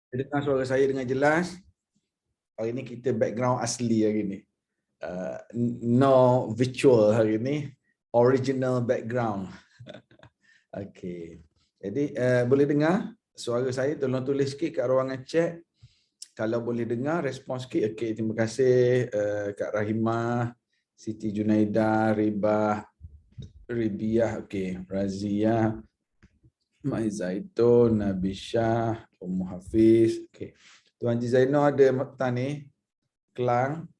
Dengar suara saya dengan jelas. Hari ini kita background asli hari ini. No virtual hari ini. Original background. Okey. Jadi boleh dengar suara saya? Tolong tulis sikit kat ruangan chat. Kalau boleh dengar, respon sikit. Okey, terima kasih Kak Rahimah, Siti Junaidah, Ribah, Ribiah, okey, Razia, Mai Zaitun, Nabi Shah, Ummu Hafiz. Okey. Tuan Haji Zainal ada petang ni. Kelang.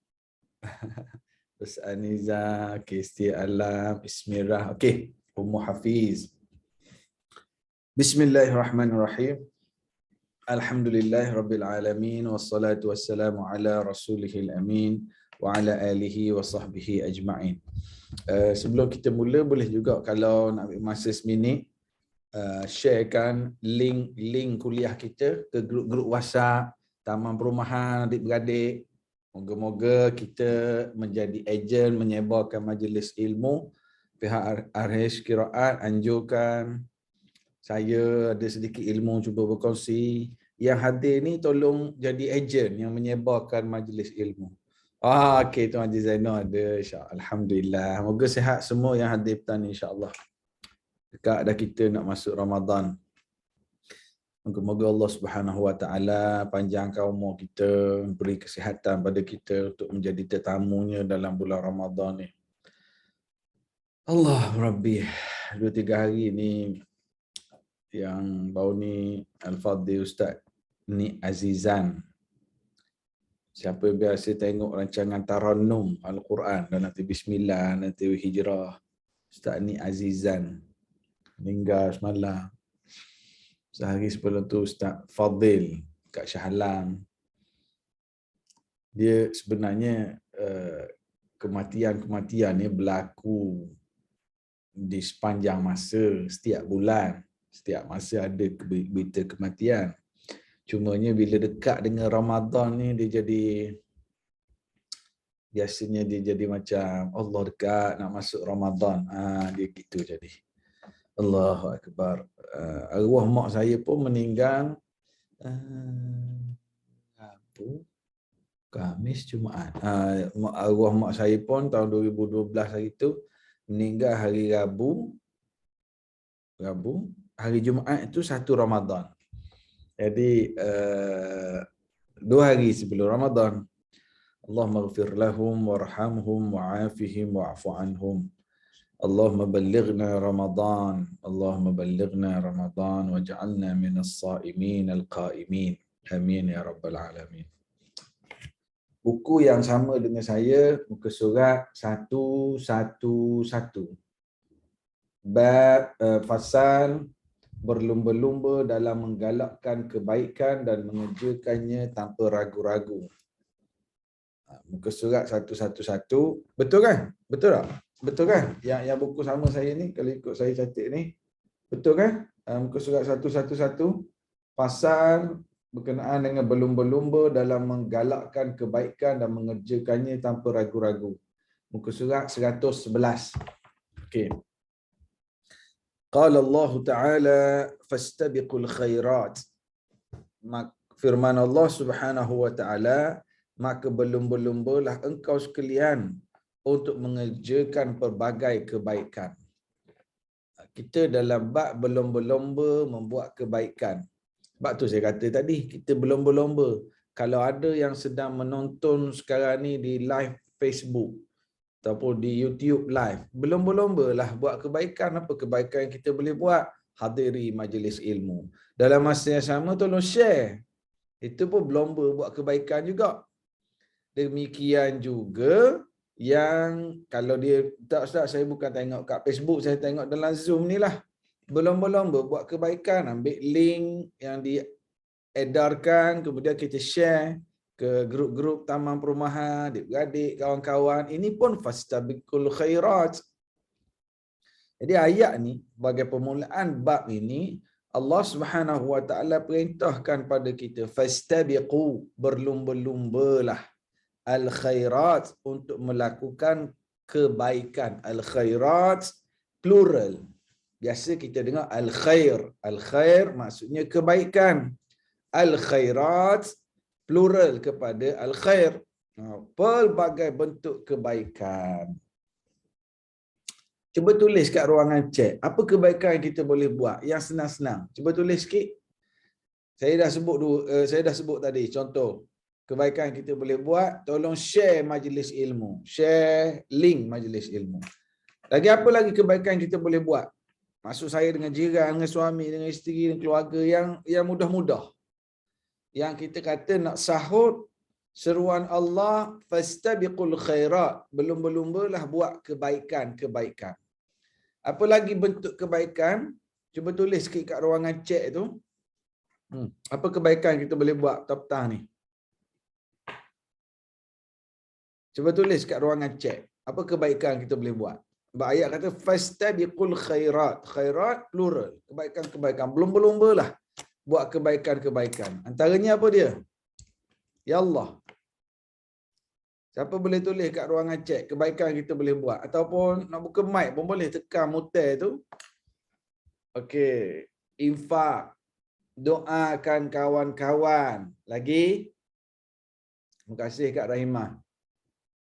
Terus Aniza, okey, Setia Alam, Ismirah. Okey, Ummu Hafiz. Bismillahirrahmanirrahim. Alhamdulillahirabbil alamin wassalatu wassalamu ala rasulihil amin wa ala alihi wa sahbihi ajma'in. Sebelum kita mula, boleh juga kalau nak ambil masa seminit, sharekan link kuliah kita ke grup-grup WhatsApp Taman Perumahan Adik-beradik. Moga-moga kita menjadi ejen menyebarkan majlis ilmu. Pihak RH Qiraat anjurkan saya ada sedikit ilmu cuba berkongsi. Yang hadir ni tolong jadi ejen yang menyebarkan majlis ilmu. Okey, Tuan Haji Zainal ada, insya-Allah. Alhamdulillah. Moga sihat semua yang hadir petang ni, insya-Allah. Dekat dah kita nak masuk Ramadan. Moga-moga Allah Subhanahu Wa Taala panjangkan umur kita, beri kesihatan pada kita untuk menjadi tetamunya dalam bulan Ramadan ni. Allah Rabbi. 2-3 hari ni yang baru ni Al-Fadhil Ustaz ni Azizan. Siapa biasa tengok rancangan Tarannum Al-Quran dan nanti Bismillah, nanti Hijrah, Ustaz ni Azizan meninggal semalam. Sehari sebelum tu Ustaz Fadil kat Shah Alam. Dia sebenarnya kematian-kematian ni berlaku di sepanjang masa, setiap bulan, setiap masa ada berita kematian. Cumanya bila dekat dengan Ramadan ni dia jadi, biasanya dia jadi macam Allah dekat nak masuk Ramadan. Dia gitu jadi. Allahu Akbar. Arwah mak saya pun meninggal Rabu, Khamis, Jumaat. Arwah mak saya pun tahun 2012 hari tu meninggal hari Rabu. Hari Jumaat itu 1 Ramadan. Jadi 2 hari sebelum Ramadan. Allahumma ighfir lahum warhamhum wa'afihim wa'fu anhum. Allahumma ballighna Ramadan. Allahumma ballighna Ramadan waj'alna minas sa'imin al-qa'imin. Amin ya rabbal alamin. Buku yang sama dengan saya, muka surat 111. Bab fasal berlumba-lumba dalam menggalakkan kebaikan dan mengerjakannya tanpa ragu-ragu. Muka surat 111. Betul kan? Betul tak? Betul kan? Yang buku sama saya ni, kalau ikut saya catat ni. Betul kan? Muka surat 111. Pasal berkenaan dengan berlumba-lumba dalam menggalakkan kebaikan dan mengerjakannya tanpa ragu-ragu. Muka surat 111. Okey. Qala Allah Ta'ala fastabiqul khairat. Firman Allah Subhanahu Wa Ta'ala, maka berlumba-lumbalah engkau sekalian untuk mengerjakan pelbagai kebaikan. Kita dalam bab berlumba-lumba membuat kebaikan. Sebab tu saya kata tadi, kita berlumba-lumba. Kalau ada yang sedang menonton sekarang ni di live Facebook ataupun di YouTube live, berlumba-lumbalah buat kebaikan. Apa kebaikan yang kita boleh buat? Hadiri majlis ilmu. Dalam masa yang sama, tolong share. Itu pun berlumba buat kebaikan juga. Demikian juga yang kalau dia tak, Ustaz, saya bukan tengok kat Facebook, saya tengok dalam Zoom ni lah. Berlomba-lomba buat kebaikan, ambil link yang diedarkan, kemudian kita share ke grup-grup Taman Perumahan, adik-beradik, kawan-kawan. Ini pun fastabiqul khairat. Jadi ayat ni bagi permulaan bab ini, Allah Subhanahu Wa Taala perintahkan pada kita fastabiqu, berlumba-lumbalah al-khairat, untuk melakukan kebaikan. Al-khairat plural. Biasa kita dengar al-khair. Al-khair maksudnya kebaikan. al-khairat plural kepada al-khair. Pelbagai bentuk kebaikan. Cuba tulis kat ruangan chat. Apa kebaikan yang kita boleh buat? Yang senang-senang. Cuba tulis sikit. Saya dah sebut tadi contoh kebaikan kita boleh buat. Tolong share majlis ilmu. Share link majlis ilmu. Lagi apa lagi kebaikan kita boleh buat? Maksud saya dengan jiran, dengan suami, dengan isteri, dengan keluarga yang mudah-mudah. Yang kita kata nak sahut seruan Allah, fastabiqul khairat. Berlumba-lumbalah buat kebaikan-kebaikan. Apa lagi bentuk kebaikan? Cuba tulis sikit kat ruangan chat tu. Apa kebaikan kita boleh buat petang ni? Cuba tulis kat ruangan chat. Apa kebaikan kita boleh buat? Sebab ayat kata fastabiqul khairat. Khairat plural. Kebaikan-kebaikan. Berlumba-lumbalah buat kebaikan-kebaikan. Antaranya apa dia? Ya Allah. Siapa boleh tulis kat ruangan chat kebaikan kita boleh buat? Ataupun nak buka mic pun boleh tekan muter tu. Okey. Infak. Doakan kawan-kawan. Lagi? Terima kasih Kak Rahimah.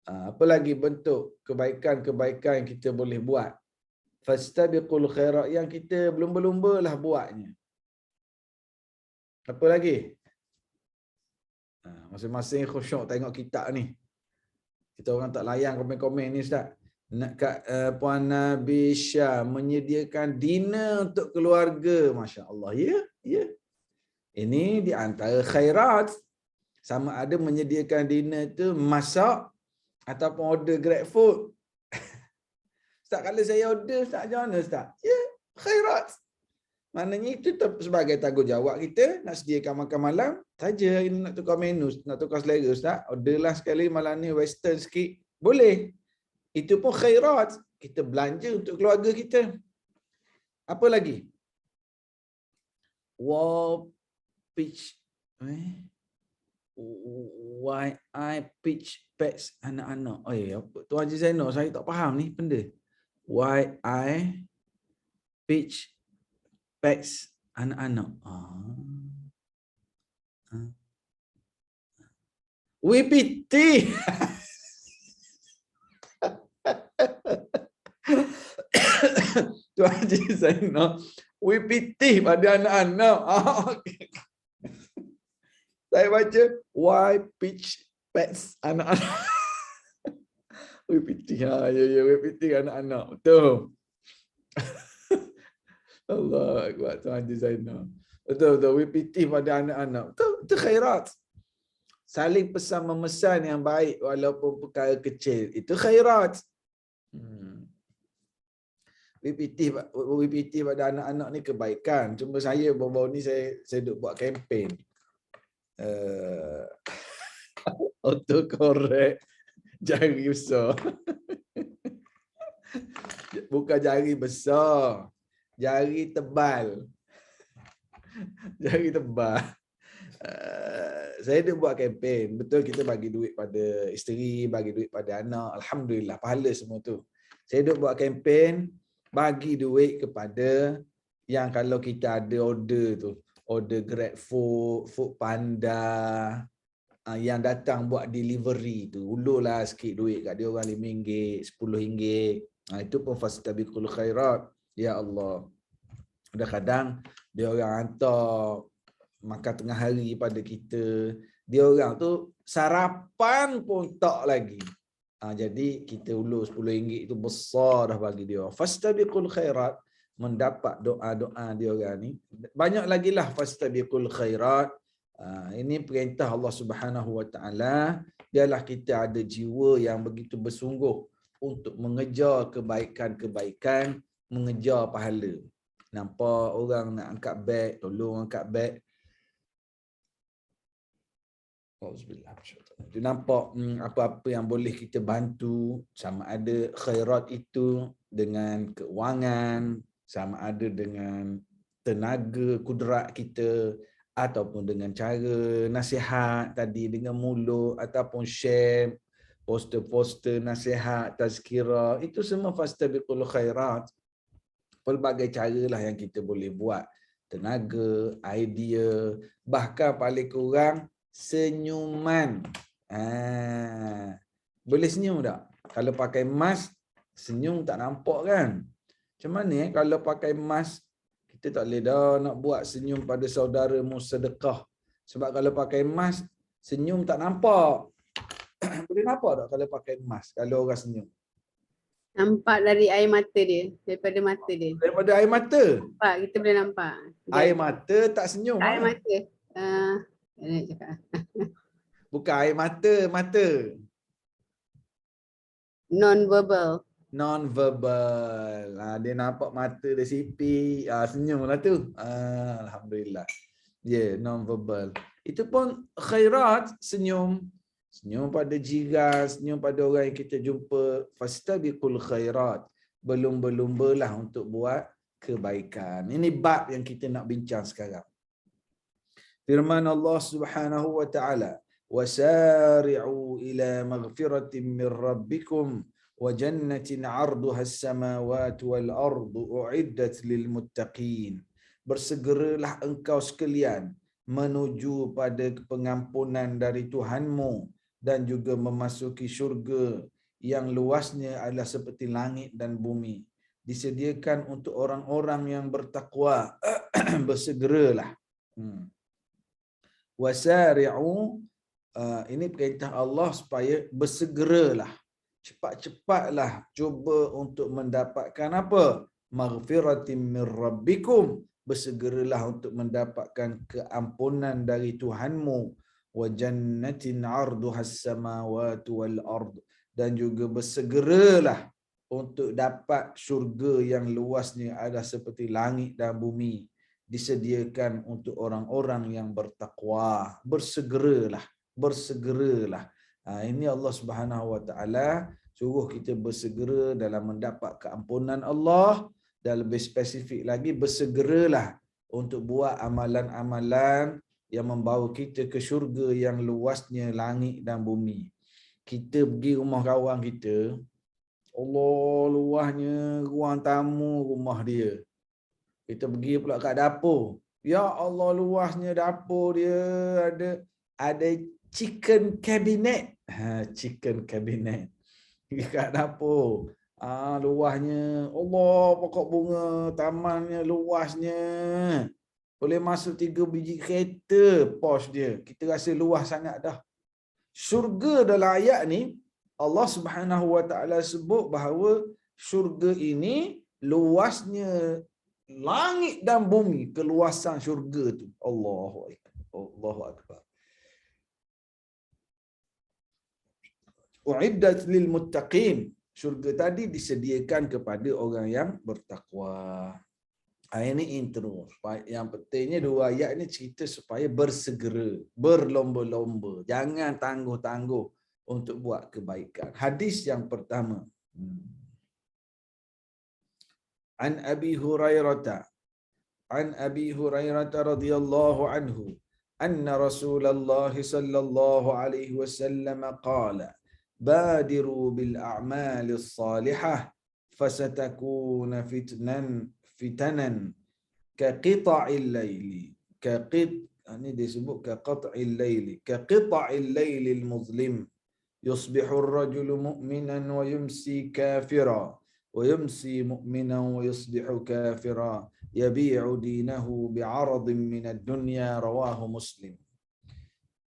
Apa lagi bentuk kebaikan-kebaikan yang kita boleh buat? Fastabiqul khairat, yang kita berlumba-lumbalah buatnya. Apa lagi? Masing-masing khusyuk tengok kitab ni. Kita orang tak layan komen-komen ni Ustaz. Nak Kak Puan Nabi Syah menyediakan dinner untuk keluarga. Masya Allah. Ya, ya. Ini di antara khairat. Sama ada menyediakan dinner tu masak ataupun order Grab food. Ustaz, kalau saya order, Ustaz, macam mana Ustaz? Ya, khairat. Maknanya itu sebagai tanggungjawab kita nak sediakan makan malam. Saja ini nak tukar menu, nak tukar selera Ustaz. Orderlah sekali malam ni western sikit. Boleh. Itu pun khairat. Kita belanja untuk keluarga kita. Apa lagi? Wall pitch. Why I pitch pets anak-anak. Oh ya, Tuan Haji Zainal, saya tak faham ni benda. Why I pitch pets anak-anak. WPT. Tuan Haji Zainal, WPT pada anak-anak. Okay. Saya baca why pitch pets anak-anak. WPT. Ya, WPT anak-anak. Betul. Allah Akbar, Tuan Haji Zainal. Betul. WPT pada anak-anak. Betul, itu khairat. Saling pesan memesan yang baik walaupun perkara kecil. Itu khairat. WPT pada anak-anak ni kebaikan. Cuma saya baru-baru ni saya duk buat kempen. Autocorrect jari besar. Bukan jari besar. Jari tebal. Jari tebal. Saya dah buat kempen. Betul, kita bagi duit pada isteri, bagi duit pada anak. Alhamdulillah, pahala semua tu. Saya dah buat kempen, bagi duit kepada yang kalau kita ada order tu. Order Grab Food, Food Panda, yang datang buat delivery tu. Ulurlah sikit duit kat dia orang RM5, RM10. Itu pun fastabiqul khairat. Ya Allah. Kadang-kadang dia orang hantar makan tengah hari pada kita. Dia orang tu sarapan pun tak lagi. Jadi kita ulur RM10 itu besar dah bagi dia. Fastabiqul khairat, mendapat doa-doa dia orang ni. Banyak lagi lah fastabiqul khairat. Ini perintah Allah Subhanahu Wa Taala. Biarlah kita ada jiwa yang begitu bersungguh untuk mengejar kebaikan-kebaikan, mengejar pahala. Nampak orang nak angkat beg, tolong angkat beg. Dia nampak apa-apa yang boleh kita bantu, sama ada khairat itu dengan keuangan, sama ada dengan tenaga kudrat kita, ataupun dengan cara nasihat tadi dengan mulut, ataupun share poster-poster nasihat, tazkirah. Itu semua fastabiqul khairat. Pelbagai caralah yang kita boleh buat. tenaga, idea, bahkan paling kurang senyuman. Boleh senyum tak? Kalau pakai mask, senyum tak nampak kan? Macam mana kalau pakai mask, kita tak boleh dah nak buat senyum pada saudaramu sedekah. Sebab kalau pakai mask, senyum tak nampak. Boleh nampak tak kalau pakai mask, kalau orang senyum? Nampak dari air mata dia, daripada mata dia. Daripada air mata. Nampak, kita boleh nampak. Air mata tak senyum. Air mata. Nak cakap. Bukan air mata, mata. Non-verbal. Non-verbal. Dia nampak mata dia sipit. Senyum lah tu. Alhamdulillah. Non-verbal. Itu pun khairat, senyum. Senyum pada jiran, senyum pada orang yang kita jumpa. Fastabiqul khairat. Berlumba-lumbalah untuk buat kebaikan. Ini bab yang kita nak bincang sekarang. Firman Allah Subhanahu wa taala, "Wasari'u ila maghfiratin min rabbikum wa jannatin 'arduha as-samawati wal ardu u'iddat lil muttaqin." Bersegeralah engkau sekalian menuju pada pengampunan dari Tuhanmu dan juga memasuki syurga yang luasnya adalah seperti langit dan bumi. Disediakan untuk orang-orang yang bertakwa. Bersegeralah. Wasari'u, ini perintah Allah supaya bersegeralah. Cepat-cepatlah cuba untuk mendapatkan apa? Maghfiratin min rabbikum. Bersegeralah untuk mendapatkan keampunan dari Tuhanmu. Wa jannatin 'arduhas samawati wal ard. Dan juga bersegeralah untuk dapat syurga yang luasnya adalah seperti langit dan bumi. Disediakan untuk orang-orang yang bertakwa. Bersegeralah, bersegeralah. Ini Allah Subhanahu wa taala suruh kita bersegera dalam mendapat keampunan Allah, dan lebih spesifik lagi bersegeralah untuk buat amalan-amalan yang membawa kita ke syurga yang luasnya langit dan bumi. Kita pergi rumah kawan kita, Allah luasnya ruang tamu rumah dia. Kita pergi pula kat dapur. Ya Allah luasnya dapur dia, ada chicken cabinet. Chicken cabinet. Pergi kat dapur. Luasnya. Allah pokok bunga, tamannya luasnya. Boleh masuk 3 biji kereta pos dia. Kita rasa luas sangat dah. Syurga dalam ayat ni, Allah Subhanahu wa taala sebut bahawa syurga ini luasnya langit dan bumi, keluasan syurga tu. Allahu akbar. Allahu akbar. Uiddat lil muttaqin. Syurga tadi disediakan kepada orang yang bertakwa. Ini intro. Yang pentingnya dua ayat ini cerita supaya bersegera, berlomba-lomba. Jangan tangguh-tangguh untuk buat kebaikan. Hadis yang pertama. An Abi Hurairah radhiyallahu anhu anna Rasulullah sallallahu alaihi wasallam qala badiru bil a'mali salihah fasatakuna fitanan ka qita'il laili ini disebut ka qat'il laili ka qita'il lailil muzlim yusbihu ar-rajulu mu'minan wa yumsi kafira ويمسي مؤمنا ويصبح كافرا يبيع دينه بعرض من الدنيا رواه مسلم.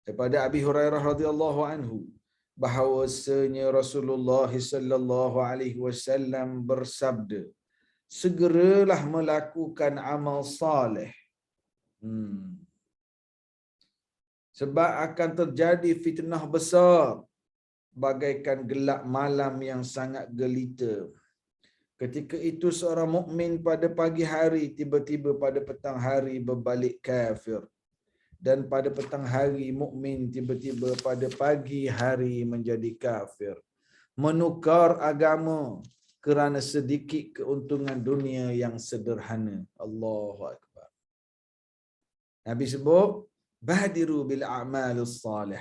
Daripada Abi Hurairah radhiyallahu anhu bahawasanya Rasulullah sallallahu alaihi wasallam bersabda, segeralah melakukan amal saleh. Sebab akan terjadi fitnah besar bagaikan gelap malam yang sangat gelita. Ketika itu seorang mukmin pada pagi hari tiba-tiba pada petang hari berbalik kafir, dan pada petang hari mukmin tiba-tiba pada pagi hari menjadi kafir, menukar agama kerana sedikit keuntungan dunia yang sederhana. Allahu akbar. Nabi sebut badiru bil a'malus salih.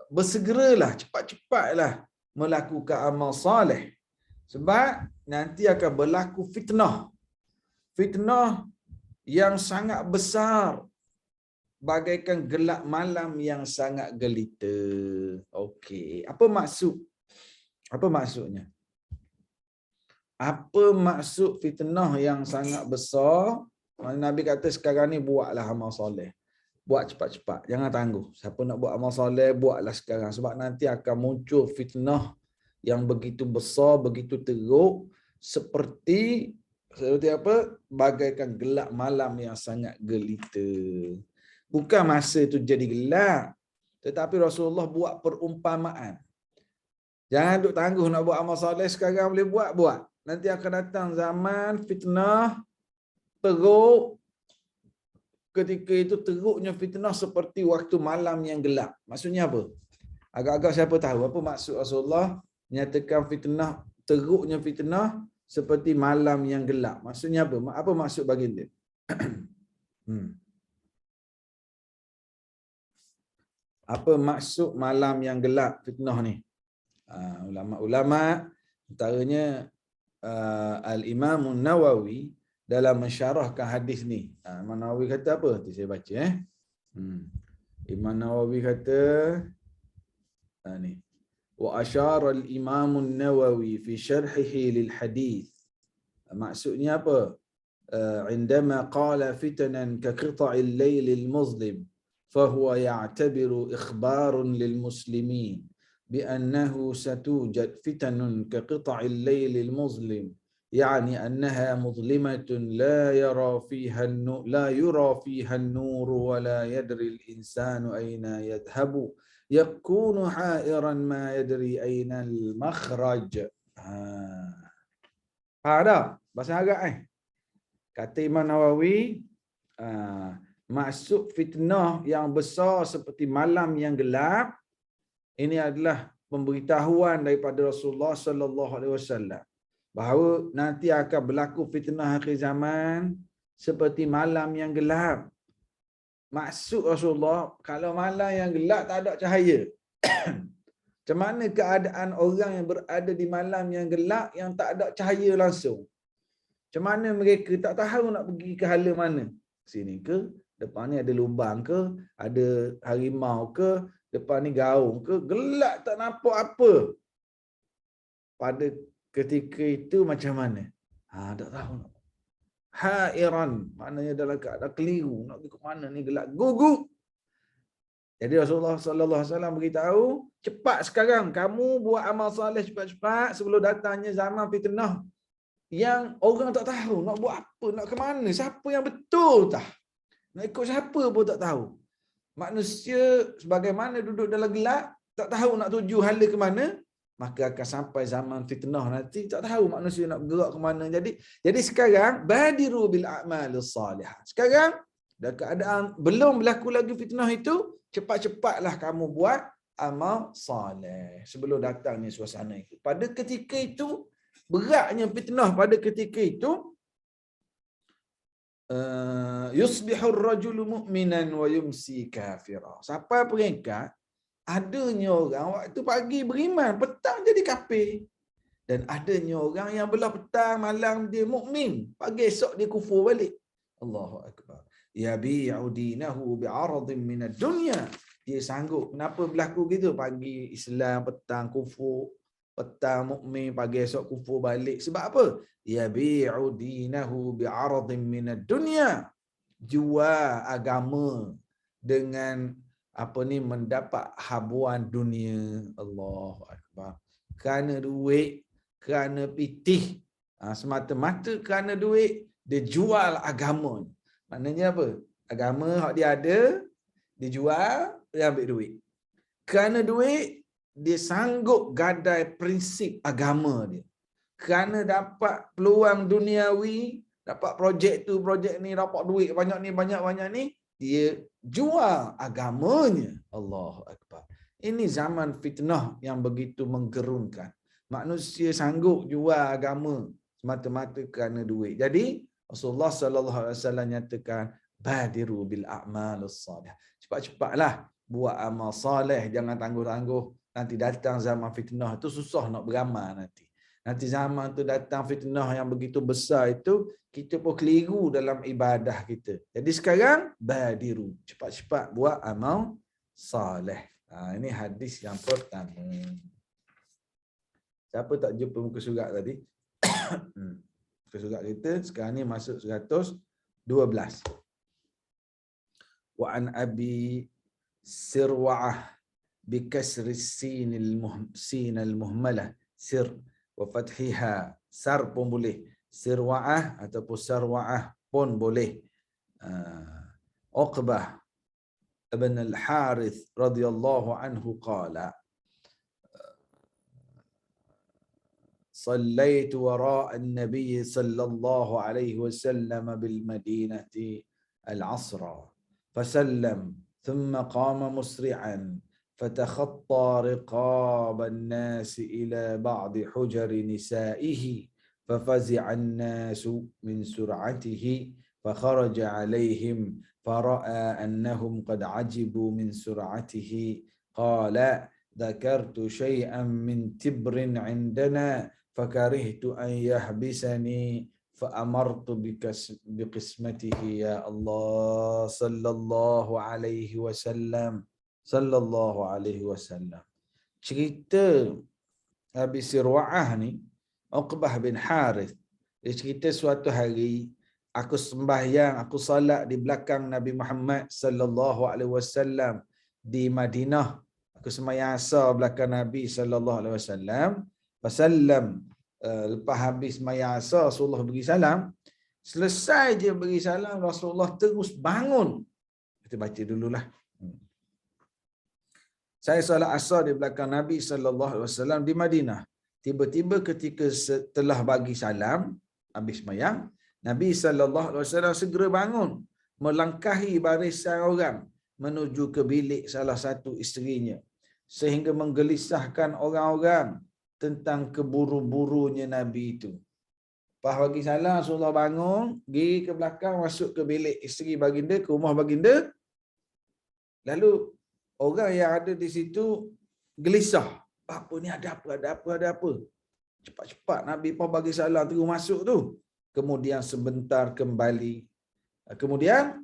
Bersegeralah, cepat-cepatlah melakukan amal saleh. Sebab nanti akan berlaku fitnah. Fitnah yang sangat besar, bagaikan gelap malam yang sangat gelita. Okey, apa maksud? Apa maksudnya? Apa maksud fitnah yang sangat besar? Nabi kata sekarang ni buatlah amal soleh. Buat cepat-cepat, jangan tangguh. Siapa nak buat amal soleh, buatlah sekarang. Sebab nanti akan muncul fitnah yang begitu besar, begitu teruk, seperti apa? Bagaikan gelap malam yang sangat gelita. Bukan masa itu jadi gelap, tetapi Rasulullah buat perumpamaan. Jangan duk tangguh nak buat amal soleh sekarang boleh buat. Nanti akan datang zaman fitnah teruk. Ketika itu teruknya fitnah seperti waktu malam yang gelap. Maksudnya apa? Agak-agak siapa tahu apa maksud Rasulullah nyatakan fitnah, teruknya fitnah seperti malam yang gelap. Maksudnya apa? Apa maksud baginda? Apa maksud malam yang gelap fitnah ni? Ulama-ulama antaranya Al-Imam Nawawi dalam mensyarahkan hadis ni. Imam Nawawi kata apa? Nanti saya baca Imam Nawawi kata ni. Wa asyara al-Imam Nawawi fi syarhihi lil hadis. Maksudnya apa? عندما قال فتنا كقطع الليل المظلم فهو يعتبر إخبار للمسلمين بأنه ستوجد فتن كقطع الليل المظلم، يعني أنها مظلمة لا يرى فيها النور ولا يدري الإنسان أين يذهب، يكون حائرا ما يدري أين المخرج. Ada bahasa Arab kata Imam Nawawi, maksud fitnah yang besar seperti malam yang gelap ini adalah pemberitahuan daripada Rasulullah sallallahu alaihi wasallam bahawa nanti akan berlaku fitnah akhir zaman seperti malam yang gelap. Maksud Rasulullah, kalau malam yang gelap tak ada cahaya. Macam mana keadaan orang yang berada di malam yang gelap yang tak ada cahaya langsung? Macam mana mereka tak tahu nak pergi ke hala mana? Sini ke? Depan ni ada lubang ke? Ada harimau ke? Depan ni gaung ke? Gelap tak nampak apa. Pada ketika itu macam mana? Tak tahu. Hairan, maknanya dalam keadaan keliru. Nak pergi ke mana ni gelap? Gugup. Jadi Rasulullah sallallahu alaihi wasallam beritahu, cepat sekarang kamu buat amal soleh cepat-cepat sebelum datangnya zaman fitnah yang orang tak tahu nak buat apa, nak ke mana, siapa yang betul tah. Nak ikut siapa pun tak tahu. Manusia sebagaimana duduk dalam gelap, tak tahu nak tuju hala ke mana, maka akan sampai zaman fitnah nanti tak tahu manusia nak bergerak ke mana. Jadi sekarang badiru bil a'malis salihah. Sekarang dah keadaan belum berlaku lagi fitnah itu, cepat-cepatlah kamu buat amal soleh sebelum datangnya suasana itu. Pada ketika itu, beratnya fitnah pada ketika itu, yusbihur rajulu mu'minan wa yumsi kafira. Sampai peringkat adanya orang waktu pagi beriman, petang jadi kafir. Dan adanya orang yang belah petang, malam dia mukmin, pagi esok dia kufur balik. Allahu akbar. Yabi'u dinahu bi'aradin minad dunya. Dia sanggup. Kenapa berlaku gitu? Pagi Islam, petang kufur, petang mukmin, pagi esok kufur balik. Sebab apa? Yabi'u dinahu bi'aradin minad dunya. Jual agama dengan mendapat habuan dunia. Allahu akbar. Kerana duit, kerana pitih, semata-mata kerana duit, dia jual agama. Maknanya apa? Agama hak dia ada, dia jual, dia ambil duit. Kerana duit, dia sanggup gadai prinsip agama dia. Kerana dapat peluang duniawi, dapat projek tu, projek ni, dapat duit banyak ni, banyak-banyak ni, dia jual agamanya. Allahu akbar. Ini zaman fitnah yang begitu menggerunkan. Manusia sanggup jual agama semata-mata kerana duit. Jadi Rasulullah sallallahu alaihi wasallam nyatakan badiru bil a'malus salih. Cepat-cepatlah buat amal soleh, jangan tangguh-tangguh. Nanti datang zaman fitnah tu susah nak beramal nanti. Nanti zaman tu datang fitnah yang begitu besar itu, kita pun keliru dalam ibadah kita. Jadi sekarang, badiru. Cepat-cepat buat amal saleh. Ini hadis yang pertama. Siapa tak jumpa muka surat tadi? Muka surat kita sekarang ni masuk 112. Wa an Abi Sirwa'ah bikasri sin al-muhmalah sir wa fathiha, sar pun boleh, sirwa'ah ataupun sarwa'ah pun boleh. Uqbah ibn al-Harith radhiyallahu anhu qala صليت وراء النبي صلى الله عليه وسلم بالمدينة العصر فسلم ثم قام مسرعا فتخطى رقاب الناس إلى بعض حجر نسائه ففزع الناس من سرعته فخرج عليهم فرأى أنهم قد عجبوا من سرعته قال ذكرت شيئا من تبر عندنا فكرهت أن يحبسني فأمرت بقسمته يا الله صلى الله عليه وسلم صلى الله عليه وسلم. Cerita Abi Sirwa'ah ni, Uqbah bin Harith, dia cerita suatu hari aku sembahyang, aku salat di belakang Nabi Muhammad sallallahu alaihi wasallam di Madinah. Aku sembahyang asar belakang Nabi sallallahu alaihi wasallam. Wasallam, lepas habis sembahyang asar Rasulullah beri salam. Selesai je beri salam, Rasulullah terus bangun. Kita baca dululah. Saya salat asar di belakang Nabi sallallahu alaihi wasallam di Madinah. Tiba-tiba ketika setelah bagi salam, habis sembahyang, Nabi sallallahu alaihi wasallam segera bangun, melangkahi barisan orang menuju ke bilik salah satu isterinya, sehingga menggelisahkan orang-orang tentang keburu-burunya Nabi itu. Lepas bagi salam, Rasulullah bangun, pergi ke belakang, masuk ke bilik isteri baginda, ke rumah baginda. Lalu orang yang ada di situ gelisah. Apa ni, ada apa? Cepat-cepat Nabi pun bagi salam, terus masuk tu. Kemudian sebentar kembali. Kemudian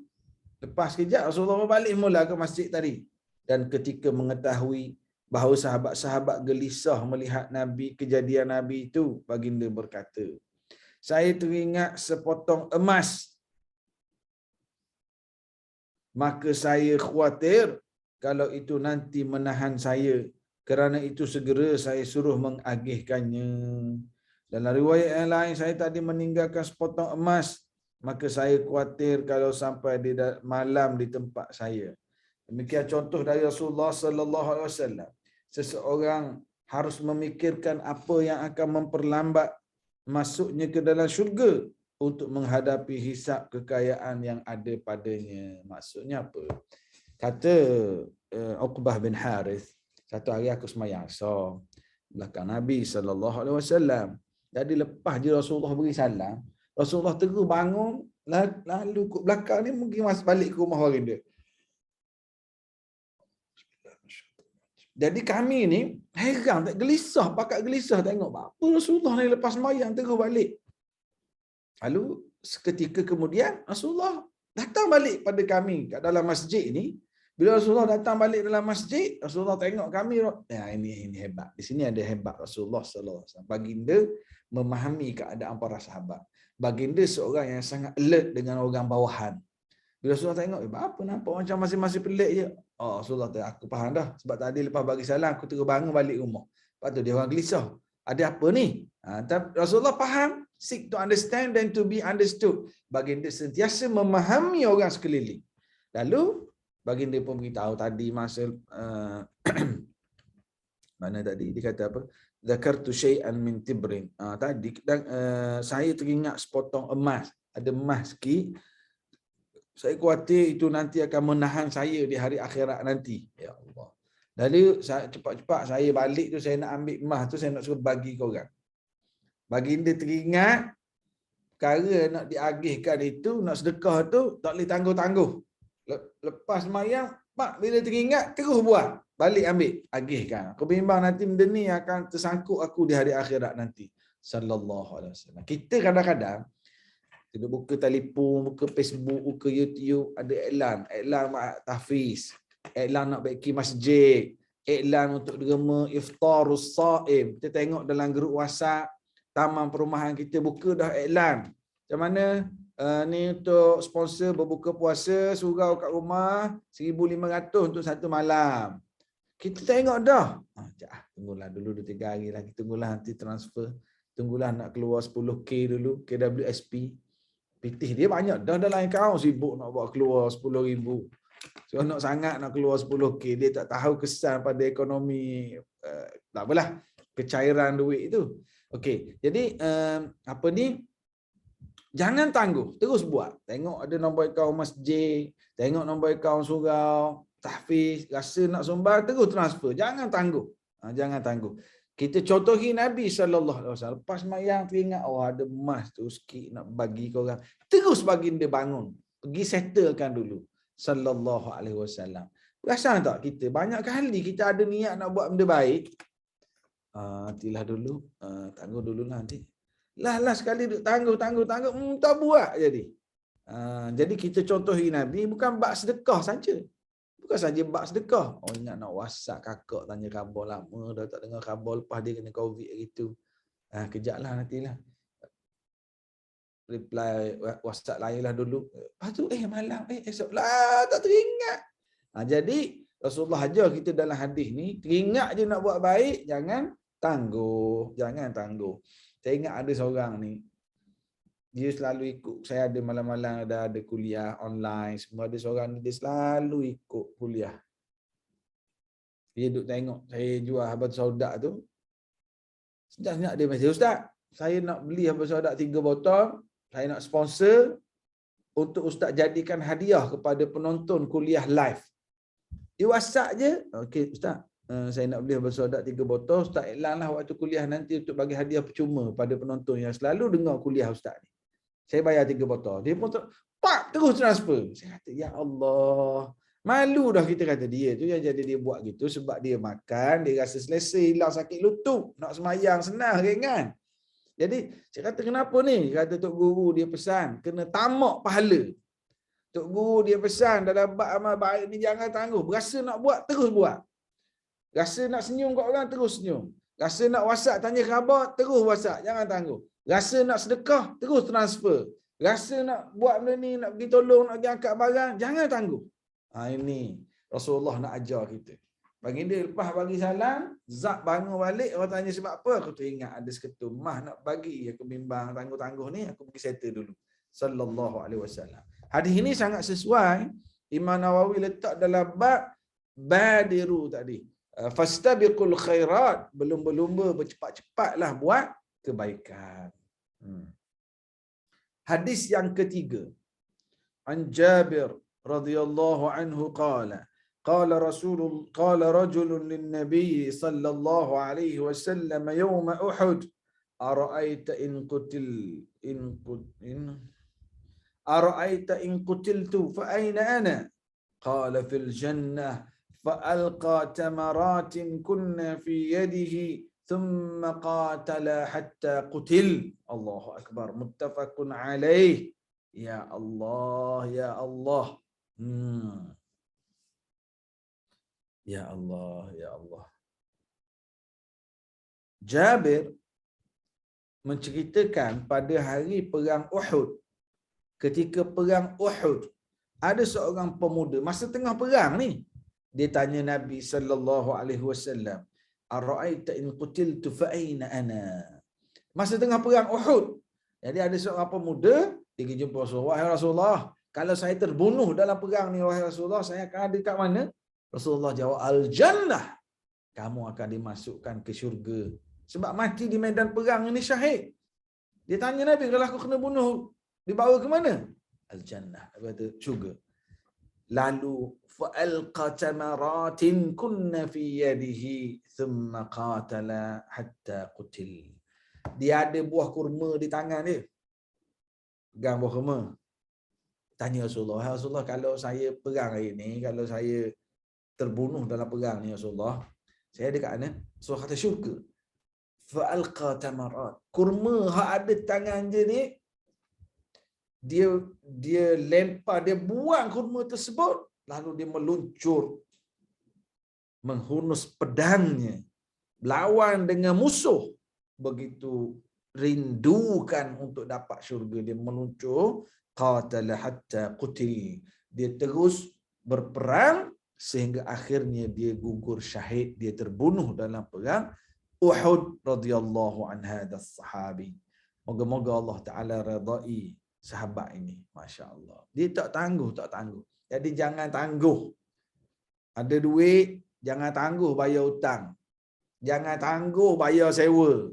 lepas kejap Rasulullah balik mula ke masjid tadi. Dan ketika mengetahui bahawa sahabat-sahabat gelisah melihat Nabi, kejadian Nabi itu, baginda berkata, saya teringat sepotong emas. Maka saya khawatir kalau itu nanti menahan saya. Kerana itu segera saya suruh mengagihkannya. Dalam riwayat yang lain, saya tadi meninggalkan sepotong emas. Maka saya khawatir kalau sampai di malam di tempat saya. Demikian contoh dari Rasulullah sallallahu alaihi wasallam. Seseorang harus memikirkan apa yang akan memperlambat masuknya ke dalam syurga untuk menghadapi hisab kekayaan yang ada padanya. Maksudnya apa? Kata Uqbah bin Harith, satu hari aku sembahyang asar belakang Nabi sallallahu alaihi wasallam. Jadi lepas je Rasulullah beri salam, Rasulullah terus bangun, lalu ke belakang ni mungkin masuk balik ke rumah orang dia. Jadi kami ni heran, tak gelisah, pakat gelisah tengok apa Rasulullah ni lepas sembahyang terus balik. Lalu seketika kemudian Rasulullah datang balik pada kami kat dalam masjid ni. Bila Rasulullah datang balik dalam masjid, Rasulullah tengok kami. Ya, ini hebat. Di sini ada hebat Rasulullah sallallahu alaihi wasallam. Baginda memahami keadaan para sahabat. Baginda seorang yang sangat alert dengan orang bawahan. Bila Rasulullah tengok, apa nampak macam masing-masing pelik je. Oh, Rasulullah kata, aku faham dah. Sebab tadi lepas bagi salam, aku terus bangun balik rumah. Lepas tu dia orang gelisah. Ada apa ni? Rasulullah faham. Seek to understand and to be understood. Baginda sentiasa memahami orang sekeliling. Lalu, baginda pun beritahu tadi masa mana tadi dia kata apa? Zakartu syai'an min tibrin. Tadi saya teringat sepotong emas. Ada emas sikit. Saya khawatir itu nanti akan menahan saya di hari akhirat nanti. Ya Allah. Jadi cepat-cepat saya balik tu, saya nak ambil emas tu, saya nak suruh bagi ke orang. Baginda teringat perkara nak diagihkan itu, nak sedekah tu tak boleh tangguh-tangguh. Lepas sembahyang, Pak, bila teringat terus buat, balik ambil, agihkan. Aku bimbang nanti benda ni akan tersangkut aku di hari akhirat nanti. sallallahu alaihi wasallam. Kita kadang-kadang kita buka telefon, buka Facebook, buka YouTube, ada iklan tahfiz, iklan nak baiki masjid, iklan untuk derma iftarus saim. Kita tengok dalam grup WhatsApp taman perumahan kita buka dah iklan. Macam mana ni untuk sponsor berbuka puasa, surau kat rumah 1,500 untuk satu malam. Kita tengok dah. Tunggulah dulu 2-3 hari lagi. Tunggulah nanti transfer. Tunggulah nak keluar 10K dulu. KWSP. Pitih dia banyak dah dalam akaun. Sibuk nak buat keluar 10,000. Seronok sangat nak keluar 10K. Dia tak tahu kesan pada ekonomi. Tak apalah. Kecairan duit itu. Okey. Jadi, apa ni? Jangan tangguh. Terus buat. Tengok ada nombor akaun masjid. Tengok nombor akaun surau. Tahfiz, rasa nak sumbang, terus transfer. Jangan tangguh. Jangan tangguh. Kita contohi Nabi SAW. Lepas mayang teringat, ada emas tu sikit nak bagi korang. Terus bagi dia bangun. Pergi settlekan dulu. Sallallahu alaihi wasallam. Perasan tak kita? Banyak kali kita ada niat nak buat benda baik. Nantilah dulu. Tangguh dululah nanti. Lah sekali duk tangguh. Tak buat jadi. Jadi kita contohi Nabi bukan bab sedekah saja. Bukan saja bab sedekah. Ingat nak WhatsApp kakak tanya khabar lama dah tak dengar khabar lepas dia kena COVID gitu. Kejaplah nantilah. Reply WhatsApp lain lah dulu. Lepas tu malam esok lah tak teringat. Jadi Rasulullah ajar kita dalam hadis ni, teringat je nak buat baik, jangan tangguh. Saya ingat ada seorang ni, dia selalu ikut. Saya ada malam-malam ada kuliah online. Semua ada seorang ni, dia selalu ikut kuliah. Dia duduk tengok saya jual habat saudak tu. Sejak dia mesej, "Ustaz, saya nak beli habat saudak 3 botol. Saya nak sponsor untuk Ustaz jadikan hadiah kepada penonton kuliah live." Dia WhatsApp je. "Okey Ustaz, saya nak beli habat saudak 3 botol. Ustaz iklanlah waktu kuliah nanti untuk bagi hadiah percuma pada penonton yang selalu dengar kuliah Ustaz ni. Saya bayar 3 botol." Dia pun terus transfer. Saya kata, ya Allah. Malu dah kita kata dia tu yang jadi dia buat gitu sebab dia makan, dia rasa selesa, hilang sakit lutut. Nak semayang senang ringan. Jadi saya kata kenapa ni? Dia kata Tok Guru dia pesan kena tamak pahala. Tok Guru dia pesan dalam bab amal baik ni jangan tangguh. Berasa nak buat, terus buat. Rasa nak senyum kat orang, terus senyum. Rasa nak WhatsApp tanya khabar, terus WhatsApp. Jangan tangguh. Rasa nak sedekah, terus transfer. Rasa nak buat benda ni, nak pergi tolong, nak pergi angkat barang, jangan tangguh. Ini Rasulullah nak ajar kita. Bagi dia lepas bagi salam, Zak bangun balik, orang tanya sebab apa? Aku teringat ada seketul mah nak bagi. Aku bimbang tangguh-tangguh ni, aku pergi settle dulu. Sallallahu alaihi wasallam. Hadis ini sangat sesuai. Imam Nawawi letak dalam bab badiru tadi. Fastabiqul khairat. Berlumba-lumba, bercepat-cepatlah buat kebaikan. Hadis yang ketiga. An Jabir radhiyallahu anhu qala qala rajulun lin-nabiy sallallahu alaihi wasallam yawm Uhud ara'aita in qutiltu fa ayna ana qala fil jannah fa alqa tamaratin kunna fi yadihi thumma qatala hatta qutil. Allahu akbar. Muttafaqun alaih. Ya Allah, ya Allah. Ya Allah, ya Allah. Jabir menceritakan pada hari perang Uhud. Ketika perang Uhud, ada seorang pemuda masa tengah perang ni. Dia tanya Nabi sallallahu alaihi wasallam, "Ara'aita in qutiltu fa aina ana?" Masa tengah perang Uhud. Jadi ada seorang pemuda dia pergi jumpa Rasulullah, "Wahai Rasulullah, kalau saya terbunuh dalam perang ni wahai Rasulullah, saya akan ada kat mana?" Rasulullah jawab, "Al-Jannah." Kamu akan dimasukkan ke syurga. Sebab mati di medan perang ini syahid. Dia tanya Nabi, kalau aku kena bunuh, dibawa ke mana? Al-Jannah. Dia kata, syurga. Lalu, fa'alqa tamaratin kunna fi yadihi thumma qatala hatta qutil. Dia ada buah kurma di tangan dia. Pegang buah kurma. Tanya Rasulullah, Rasulullah, kalau saya perang hari ni, kalau saya terbunuh dalam perang ni Rasulullah, saya ada kat mana? Rasulullah kata syurga. fa'alqa tamarat. Kurma hak ada tangan dia ni, dia lempar, dia buang kurma tersebut, lalu dia meluncur menghunus pedangnya, lawan dengan musuh. Begitu rindukan untuk dapat syurga, dia meluncur, qatala hatta qutil, dia terus berperang sehingga akhirnya dia gugur syahid, dia terbunuh dalam perang Uhud radhiyallahu an hadas sahabi. Moga-moga Allah Taala redai sahabat ini, masya-Allah. Dia tak tangguh. Jadi jangan tangguh. Ada duit, jangan tangguh bayar hutang. Jangan tangguh bayar sewa.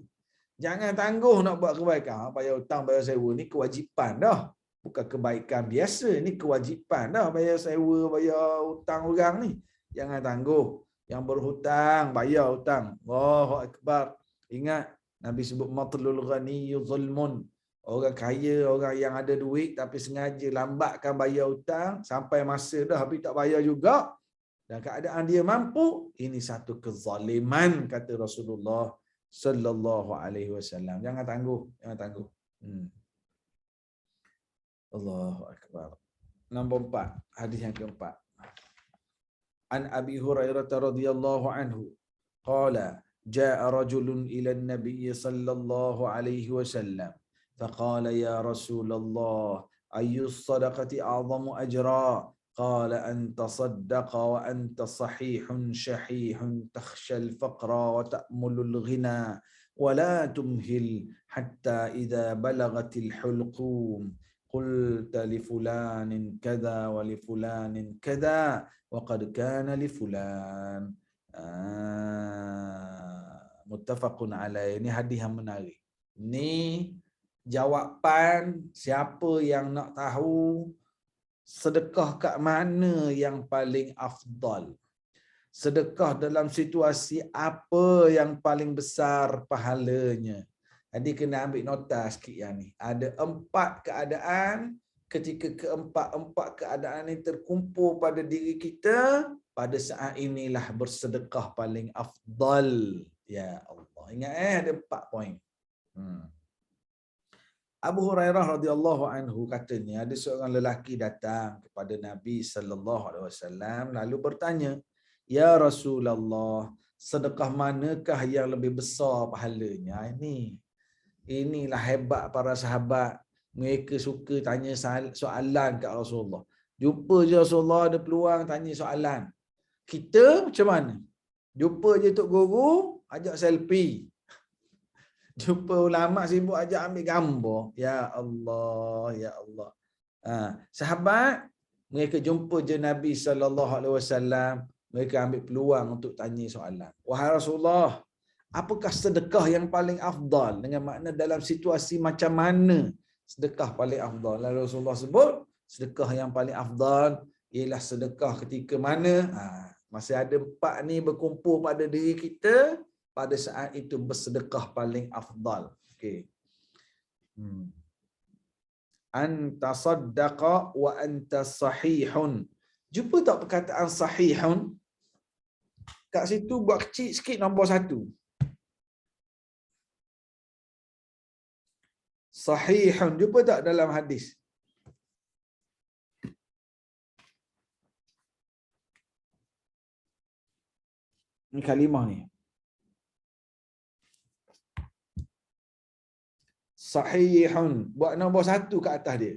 Jangan tangguh nak buat kebaikan. Bayar hutang, bayar sewa ni kewajipan dah. Bukan kebaikan biasa, ni kewajipan dah bayar sewa, bayar hutang orang ni. Jangan tangguh. Yang berhutang, bayar hutang. Allahu akbar. Ingat Nabi sebut matlul ghaniyyu zulmun. Orang kaya, orang yang ada duit tapi sengaja lambatkan bayar hutang sampai masa dah habis tak bayar juga. Dan keadaan dia mampu, ini satu kezaliman kata Rasulullah sallallahu alaihi wasallam. Jangan tangguh. Allahu akbar. Nombor 4, hadis yang keempat. An Abi Hurairah radhiyallahu anhu qala jaa rajulun ila an-nabiy sallallahu alaihi wasallam faqala ya Rasulullah ayyu as-sadaqati a'zamu ajra qala an tasaddaqa wa anta sahihun shahihun takhsha al-faqra wa ta'mulu al-ghina wa la tumhil hatta idha balaghat al-hulqum قلت لفلان كذا ولفلان كذا وقد كان لفلان. Muttafaqun alaih. Ini hadis yang menarik. Ni jawapan siapa yang nak tahu sedekah kat mana yang paling afdal. Sedekah dalam situasi apa yang paling besar pahalanya. Jadi kena ambil nota sikit yang ni. Ada 4 keadaan, ketika keempat keadaan ini terkumpul pada diri kita, pada saat inilah bersedekah paling afdal. Ya Allah. Ingat ada 4 poin. Abu Hurairah radhiyallahu anhu katanya ada seorang lelaki datang kepada Nabi sallallahu alaihi wasallam lalu bertanya, "Ya Rasulullah, sedekah manakah yang lebih besar pahalanya?" Inilah hebat para sahabat. Mereka suka tanya soalan kat Rasulullah. Jumpa je Rasulullah ada peluang tanya soalan. Kita macam mana? Jumpa je tok guru, ajak selfie. Jumpa ulama sibuk ajak ambil gambar. Ya Allah, ya Allah. Sahabat mereka jumpa je Nabi sallallahu alaihi wasallam, mereka ambil peluang untuk tanya soalan. Wahai Rasulullah, apakah sedekah yang paling afdal? Dengan makna dalam situasi macam mana sedekah paling afdal? Lalu Rasulullah sebut, sedekah yang paling afdal ialah sedekah ketika mana masih ada 4 ni berkumpul pada diri kita, pada saat itu bersedekah paling afdal. Okey. Anta saddaqa wa anta sahihun. Jumpa tak perkataan sahihun? Kat situ buat kecil sikit nombor 1. Sahihun. Jumpa tak dalam hadis? Ini kalimah ni. Sahihun. Buat nombor 1 kat atas dia.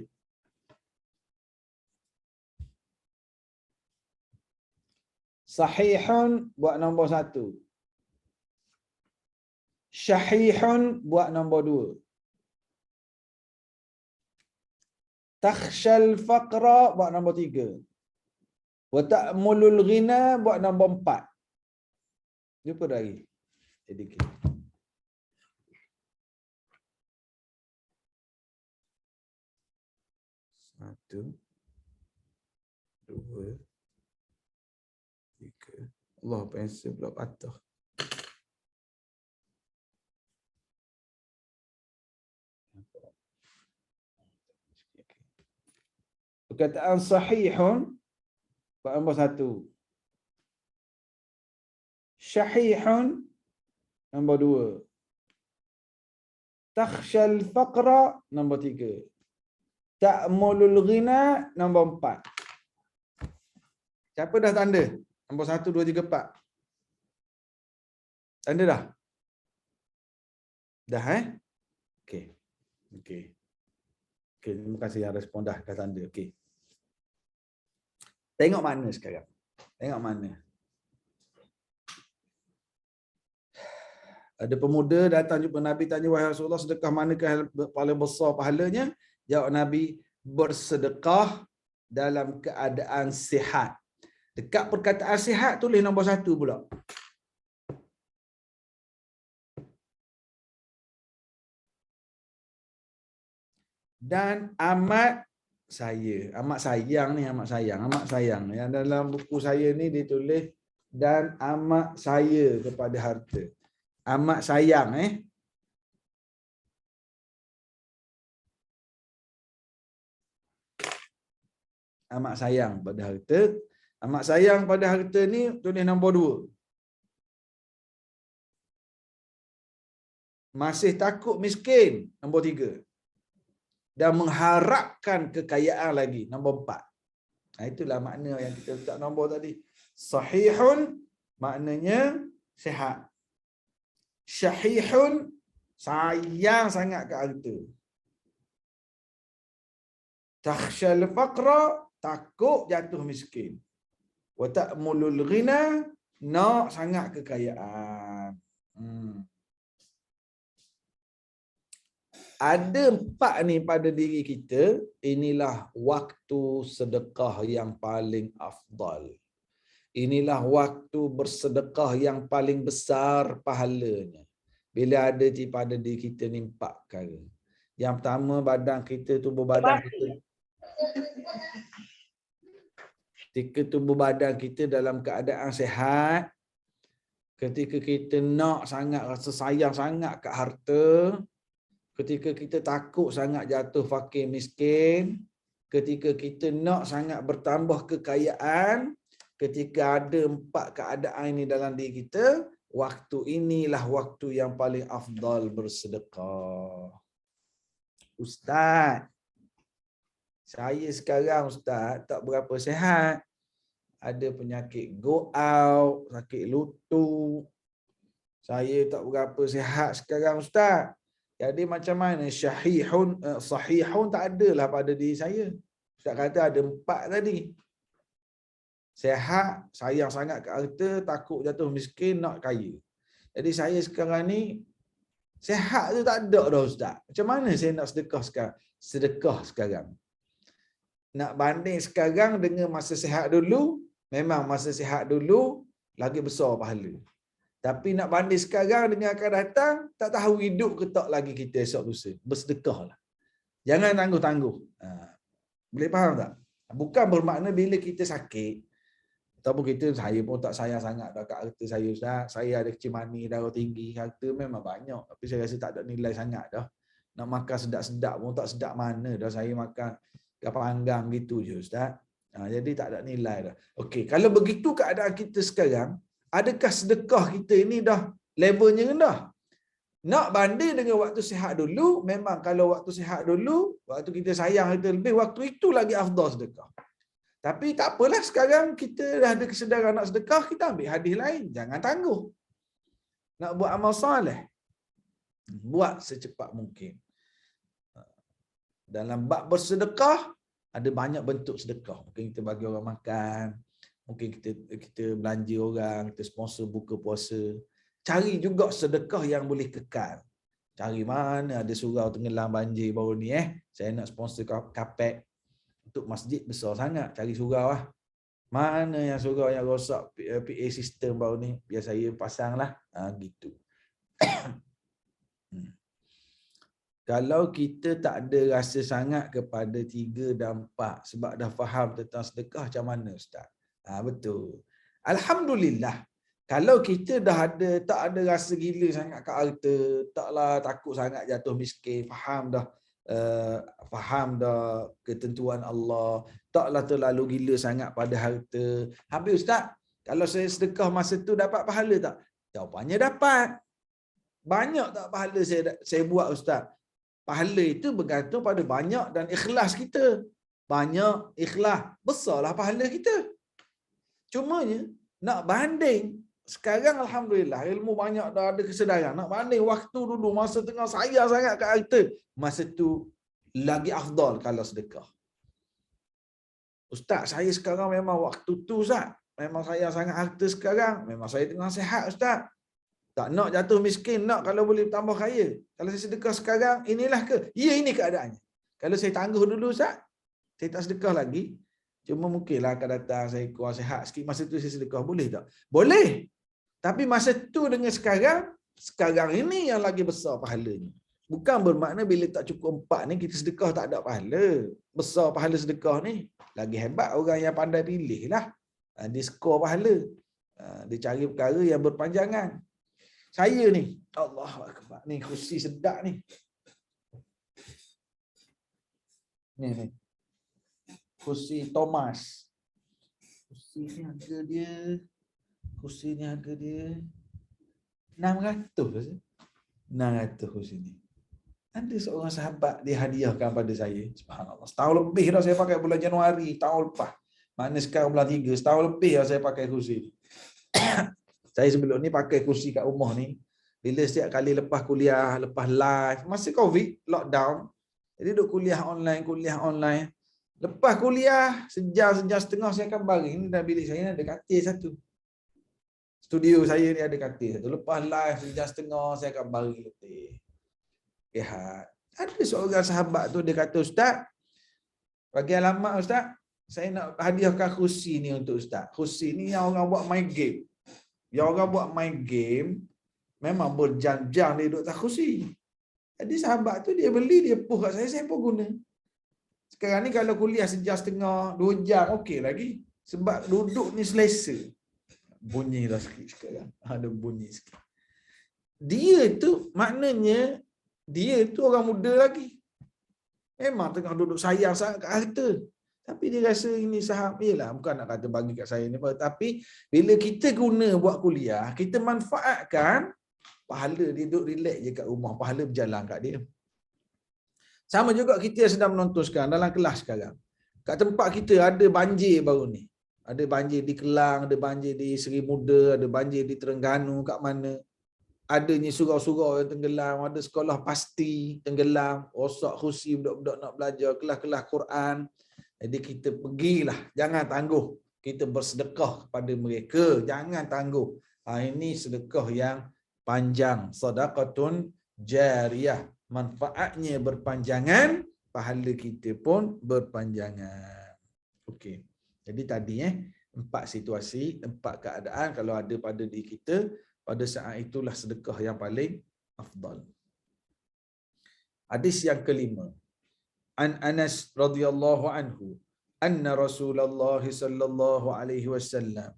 Sahihun buat nombor 1. Syahihun buat nombor 2. Takhshal faqra buat nombor 3. Wa ta'mulul ghina buat nombor 4. Jumpa lagi. Sedikit. Satu, 2, 3. Allah pensel pula patah. Perkataan sahihun buat nombor 1. Syahihun nombor 2. takhshal faqra nombor 3. Ta'mulul ghina nombor 4. Siapa dah tanda? Nombor 1, 2, 3, 4. Tanda dah? Dah Okey. Okey. Okey, terima kasih yang respon dah tanda. Okey. Tengok mana sekarang. Tengok mana. Ada pemuda datang jumpa Nabi, tanya, wahai Rasulullah, sedekah manakah yang paling besar pahalanya? Jawab Nabi, bersedekah dalam keadaan sihat. Dekat perkataan sihat tulis nombor 1 pula. Dan amat sayang. Yang dalam buku saya ni ditulis dan amat saya kepada harta. Amat sayang amat sayang pada harta. Amat sayang pada harta ni tulis nombor 2. Masih takut miskin nombor 3. Dan mengharapkan kekayaan lagi nombor 4. Itulah makna yang kita letak nombor tadi. Sahihun maknanya sihat. Syahihun sayang sangat ke harta. Takhshal faqra takut jatuh miskin. Wa ta'mulul ghina nak sangat kekayaan. Ada 4 ni pada diri kita. Inilah waktu sedekah yang paling afdal. Inilah waktu bersedekah yang paling besar pahalanya. Bila ada pada diri kita ni 4 perkara. Yang pertama, badan kita, tubuh badan kita. Ketika tubuh badan kita dalam keadaan sihat, ketika kita nak sangat, rasa sayang sangat kat harta, ketika kita takut sangat jatuh fakir miskin, ketika kita nak sangat bertambah kekayaan, ketika ada 4 keadaan ini dalam diri kita, waktu inilah waktu yang paling afdal bersedekah. Ustaz, saya sekarang Ustaz tak berapa sihat. Ada penyakit go out, sakit lutut. Saya tak berapa sihat sekarang Ustaz. Jadi macam mana? Sahihun tak adalah pada diri saya. Ustaz kata ada 4 tadi. Sihat, sayang sangat ke harta, takut jatuh miskin, nak kaya. Jadi saya sekarang ni sihat tu tak ada dah Ustaz. Macam mana saya nak sedekah sekarang? Sedekah sekarang. Nak banding sekarang dengan masa sihat dulu, memang masa sihat dulu lagi besar pahala. Tapi nak banding sekarang dengan akan datang, tak tahu hidup ke tak lagi kita esok lusa. Bersedekahlah. Jangan tangguh-tangguh. Boleh faham tak? Bukan bermakna bila kita sakit, ataupun kita, saya pun tak sayang sangat dah kat harta saya Ustaz. Saya ada kecil mani, darah tinggi, harta memang banyak. Tapi saya rasa tak ada nilai sangat dah. Nak makan sedap-sedap pun tak sedap mana dah. Saya makan panggang gitu je Ustaz. Jadi tak ada nilai dah. Okey, kalau begitu keadaan kita sekarang, adakah sedekah kita ini dah levelnya rendah? Nak banding dengan waktu sihat dulu, memang kalau waktu sihat dulu, waktu kita sayang kita lebih, waktu itu lagi afdal sedekah. Tapi tak apalah, sekarang kita dah ada kesedaran nak sedekah, kita ambil hadis lain. Jangan tangguh. Nak buat amal soleh, buat secepat mungkin. Dalam bab bersedekah, ada banyak bentuk sedekah. Mungkin kita bagi orang makan, mungkin kita belanja orang, kita sponsor buka puasa. Cari juga sedekah yang boleh kekal. Cari mana ada surau tenggelam banjir baru ni saya nak sponsor kapek untuk masjid besar sangat, cari surau lah. Mana yang surau yang rosak PA sistem baru ni, biar saya pasang lah. Gitu. Kalau kita tak ada rasa sangat kepada 3 dan 4 sebab dah faham tentang sedekah, macam mana Ustaz? Betul. Alhamdulillah. Kalau kita dah ada, tak ada rasa gila sangat kat harta, taklah takut sangat jatuh miskin, faham dah ketentuan Allah, taklah terlalu gila sangat pada harta. Habis Ustaz, kalau saya sedekah masa tu dapat pahala tak? Jawapannya dapat. Banyak tak pahala saya buat Ustaz? Pahala itu bergantung pada banyak dan ikhlas kita. Banyak ikhlas, besarlah pahala kita. Cumanya nak banding, sekarang alhamdulillah ilmu banyak dah ada kesedaran. Nak banding waktu dulu masa tengah sayang sangat kat harta, masa tu lagi afdal kalau sedekah. Ustaz, saya sekarang memang waktu tu Ustaz, memang sayang sangat harta sekarang, memang saya tengah sihat Ustaz. Tak nak jatuh miskin, nak kalau boleh tambah kaya. Kalau saya sedekah sekarang, inilah ke? Ya, ini keadaannya. Kalau saya tangguh dulu Ustaz, saya tak sedekah lagi. Cuma mungkinlah akan datang saya kurang sihat sikit, masa tu saya sedekah. Boleh tak? Boleh. Tapi masa tu dengan sekarang ini yang lagi besar pahalanya. Bukan bermakna bila tak cukup 4 ni, kita sedekah tak ada pahala. Besar pahala sedekah ni. Lagi hebat orang yang pandai pilih lah. Dia skor pahala. Dia cari perkara yang berpanjangan. Saya ni, Allahu Akbar, ni kursi sedap ni. Ni. Kursi Thomas. Kursi ni harga dia 600. 600 kursi ni. Ada seorang sahabat dia hadiahkan pada saya. Subhanallah. Setahun lebih dah saya pakai bulan Januari tahun lepas. Mana sekarang bulan 3, setahun lebih dah saya pakai kursi ni. Saya sebelum ni pakai kursi kat rumah ni. Bila setiap kali lepas kuliah, lepas live, masa Covid, lockdown. Jadi duduk kuliah online. Lepas kuliah, sejam setengah saya akan baring. Ini dalam bilik saya ni ada katil satu. Studio saya ni ada katil satu. Lepas live, sejam setengah saya akan baring letih. Lihat. Ada seorang sahabat tu dia kata, Ustaz, bagi alamat Ustaz, saya nak hadiahkan kursi ni untuk Ustaz. Kursi ni yang orang buat main game. Yang orang buat main game, memang berjam-jam dia duduk atas kursi. Jadi sahabat tu dia beli, dia push kat saya pun guna. Sekarang ni kalau kuliah sejam setengah, 2 jam, okey lagi. Sebab duduk ni selesa. Bunyi dah sikit sekarang. Ada bunyi sikit. Dia tu maknanya, dia tu orang muda lagi. Memang tengah duduk sayang sangat kat harta. Tapi dia rasa ini saham. Yelah, bukan nak kata bagi kat saya ni. Tapi bila kita guna buat kuliah, kita manfaatkan, pahala dia duduk relax je kat rumah. Pahala berjalan kat dia. Sama juga kita yang sedang menonton sekarang, dalam kelas sekarang. Kat tempat kita ada banjir baru ni. Ada banjir di Kelang, ada banjir di Seri Muda, ada banjir di Terengganu, kat mana. Adanya surau-surau yang tenggelam, ada sekolah pasti tenggelam, rosak kursi budak-budak nak belajar, kelas-kelas Quran. Jadi kita pergilah, jangan tangguh. Kita bersedekah kepada mereka, jangan tangguh. Ini sedekah yang panjang, sedekatun jariyah. Manfaatnya berpanjangan, pahala kita pun berpanjangan. Okey. Jadi tadi 4 situasi, 4 keadaan kalau ada pada diri kita, pada saat itulah sedekah yang paling afdal. Hadis yang kelima. An Anas radhiyallahu anhu, anna Rasulullah sallallahu alaihi wasallam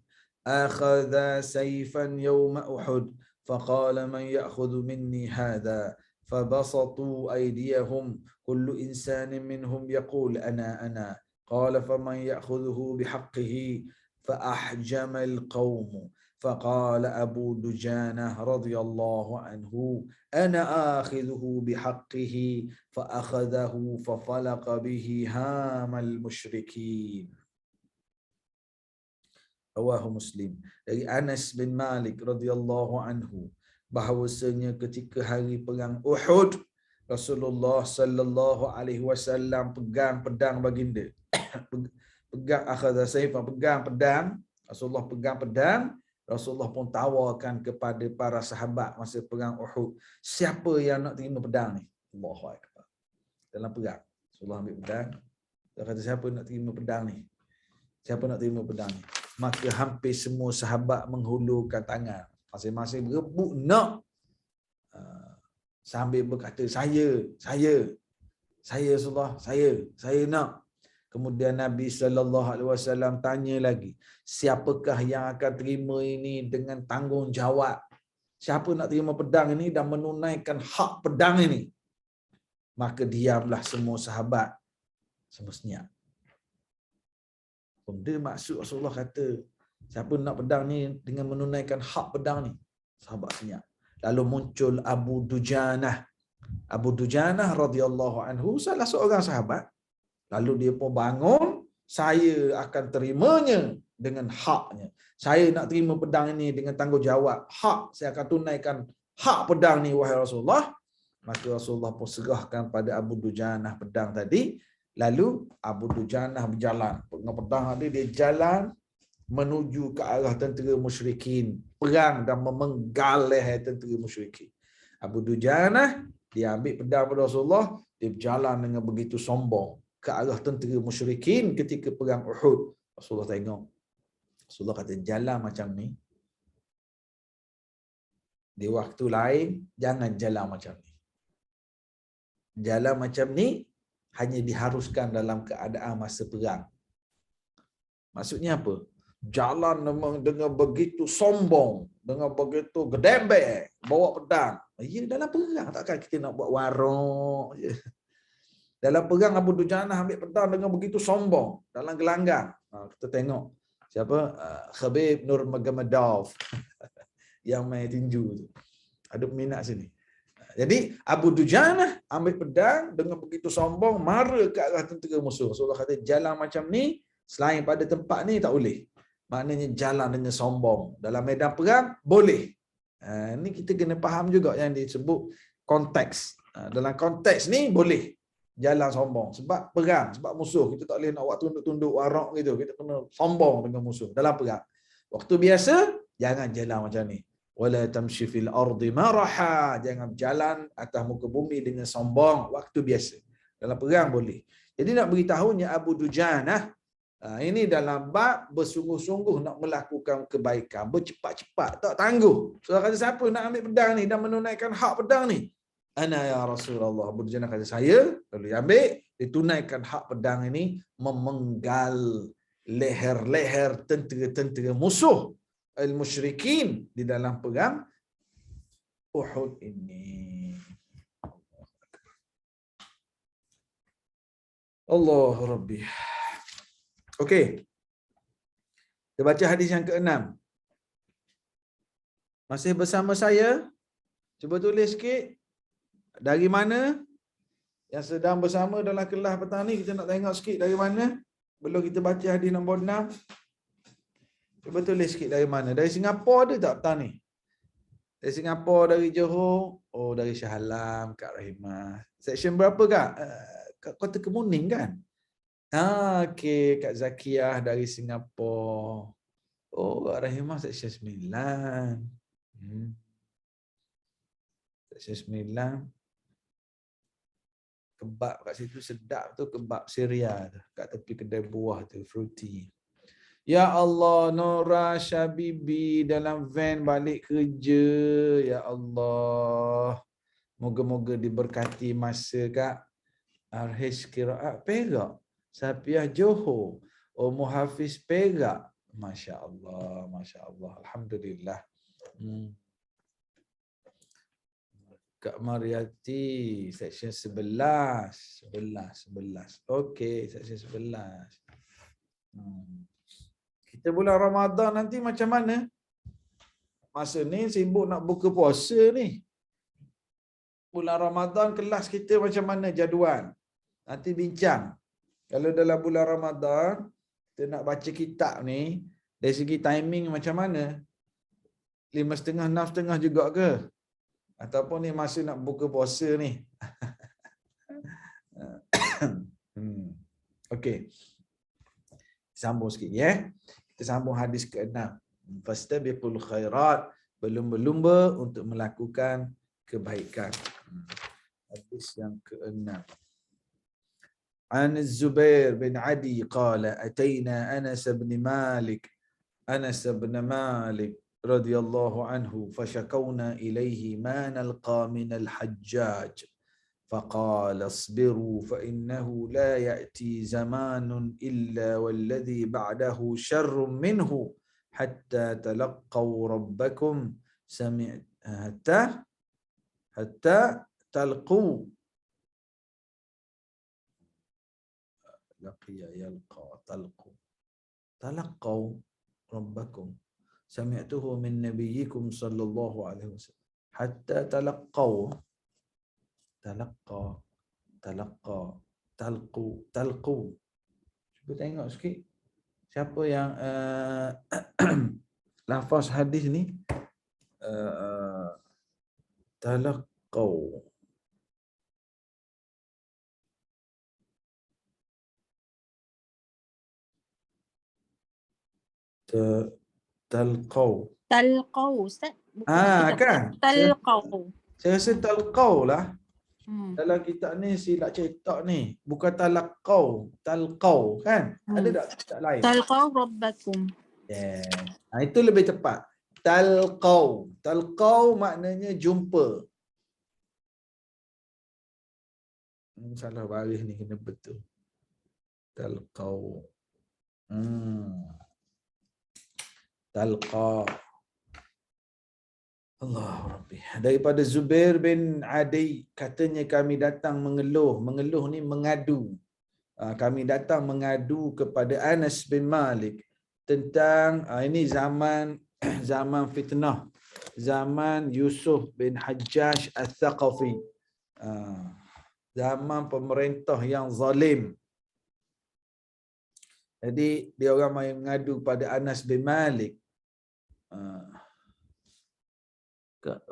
akhadha sayfan yawma Uhud, faqala man ya'khudhu minni hadha, فبسطوا أيديهم كل إنسان منهم يقول أنا قال فمن يأخذه بحقه فأحجم القوم فقال أبو دجانة رضي الله عنه أنا آخذه بحقه فأخذه ففلق به هام المشركين. رواه مسلم. Dari Anas bin Malik radhiyallahu anhu, bahawasanya ketika hari perang Uhud, Rasulullah sallallahu alaihi wasallam pegang pedang baginda. Pegang akhadha sayfa, pegang pedang. Rasulullah pegang pedang. Rasulullah pun tawarkan kepada para sahabat masa perang Uhud, siapa yang nak terima pedang ni? Allahu akbar. Dalam perang, Rasulullah ambil pedang. Dia kata, siapa nak terima pedang ni? Siapa nak terima pedang ni? Maka hampir semua sahabat menghulurkan tangan. Masing-masing berebut nak. Sambil berkata, saya Rasulullah, saya nak. Kemudian Nabi SAW tanya lagi, siapakah yang akan terima ini dengan tanggungjawab? Siapa nak terima pedang ini dan menunaikan hak pedang ini? Maka diamlah semua sahabat. Semua senyap. Benda maksud Rasulullah kata, siapa nak pedang ni dengan menunaikan hak pedang ni? Sahabat senyap. Lalu muncul Abu Dujanah. Abu Dujanah radhiyallahu anhu salah seorang sahabat. Lalu dia pun bangun, saya akan terimanya dengan haknya. Saya nak terima pedang ini dengan tanggungjawab. Hak, saya akan tunaikan hak pedang ni wahai Rasulullah. Maka Rasulullah pun serahkan pada Abu Dujanah pedang tadi. Lalu Abu Dujanah berjalan. Dengan pedang dia jalan menuju ke arah tentera musyrikin. Perang dan memenggal leher tentera musyrikin. Abu Dujanah, dia ambil pedang pada Rasulullah, dia berjalan dengan begitu sombong ke arah tentera musyrikin ketika perang Uhud. Rasulullah tengok. Rasulullah kata, jalan macam ni, di waktu lain, jangan jalan macam ni. Jalan macam ni, hanya diharuskan dalam keadaan masa perang. Maksudnya apa? Jalan dengan begitu sombong, dengan begitu gedembek, bawa pedang. Ya, dalam perang takkan kita nak buat warok je. Dalam perang Abu Dujanah ambil pedang dengan begitu sombong dalam gelanggang. Kita tengok siapa? Khabib Nurmagomedov yang main tinju tu. Ada peminat sini. Jadi Abu Dujanah ambil pedang dengan begitu sombong, mara ke arah tentera musuh. Rasulullah kata, jalan macam ni selain pada tempat ni tak boleh. Maknanya jalan dengan sombong dalam medan perang boleh. Ni kita kena faham juga yang disebut konteks. Dalam konteks ni boleh jalan sombong sebab perang, sebab musuh. Kita tak boleh nak buat tunduk-tunduk warak gitu. Kita kena sombong dengan musuh dalam perang. Waktu biasa jangan jalan macam ni. Wala tamshi fil ardi maraha, jangan berjalan atas muka bumi dengan sombong waktu biasa. Dalam perang boleh. Jadi nak beritahunya Abu Dujanah, ini dalam bab bersungguh-sungguh nak melakukan kebaikan, bercepat-cepat, tak tangguh. Saudara kata, siapa nak ambil pedang ni dan menunaikan hak pedang ni? Ana ya Rasulullah. Abu Dujanah kata, saya. Lalu dia ambil, ditunaikan hak pedang ini, memenggal leher-leher tentera-tentera musuh al-musyrikin di dalam perang Uhud ini. Allah Rabbi. Okey. Kita baca hadis yang ke-6. Masih bersama saya? Cuba tulis sikit. Dari mana? Yang sedang bersama dalam kelas petang ni, kita nak tengok sikit dari mana? Belum kita baca hadis nombor 6. Cuba tulis sikit dari mana. Dari Singapura ada tak petang ni? Dari Singapura, dari Johor. Oh, dari Shah Alam, Kak Rahimah. Section berapa Kak? Kota Kemuning kan? Okey, Kak Zakiyah dari Singapura. Oh, Kak Rahimah section 9. Section 9. Kebab kat situ sedap tu, kebab Syria tu. Kat tepi kedai buah tu, fruity. Ya Allah, Nora Syabibi dalam van balik kerja. Ya Allah. Moga-moga diberkati masa Kak. Arhis Qiraat Perak. Safiah Johor. Ummu Hafiz Perak. Masya Allah, Masya Allah. Alhamdulillah. Kak Mariati, section 11. 11. Okey, section 11. Kita bulan Ramadan nanti macam mana? Masa ni sibuk nak buka puasa ni. Bulan Ramadan kelas kita macam mana jadual? Nanti bincang. Kalau dalam bulan Ramadan, kita nak baca kitab ni, dari segi timing macam mana? 5.30, 6.30 juga ke? Ataupun ni masa nak buka puasa ni? Okey. Sambung sikit ya. Kita sambung hadis ke-6. Fastabiqul khairat, berlumba-lumba untuk melakukan kebaikan. Hadis yang ke-6. An Zubair bin Adi qala ataina Anas bin Malik radhiyallahu anhu fashakawna ilayhi ma nalqa min al-Hajjaj فقال اصبروا فإنه لا يأتي زمان إلا والذي بعده شر منه حتى تلقوا ربكم حتى تلقوا تلقوا ربكم سمعته من نبيكم صلى الله عليه وسلم hatta talaqqaw. Talaqqa, talaqqa, talqu. Cuba tengok sikit. Siapa yang lafaz hadis ni? Talaqqaw. Talqaw. Talqaw, Ustaz. Bukan kitab Kan? talqaw. Saya rasa talqaw lah. Hmm. Dalam kitab ni silap cetak ni. Bukan talaqqaw, talqaw kan? Ada tak kitab lain? Talqaw rabbakum. Itu lebih tepat. Talqaw. Talqaw maknanya jumpa. Salah baris ni kena betul. Talqaw. Talqa. Allahu Rabbi. Daripada Zubair bin Adi, katanya kami datang mengeluh. Mengeluh ni mengadu. Kami datang mengadu kepada Anas bin Malik tentang ini zaman fitnah, zaman Yusuf bin Hajjaj Al-Thaqafi, zaman pemerintah yang zalim. Jadi dia orang main mengadu pada Anas bin Malik.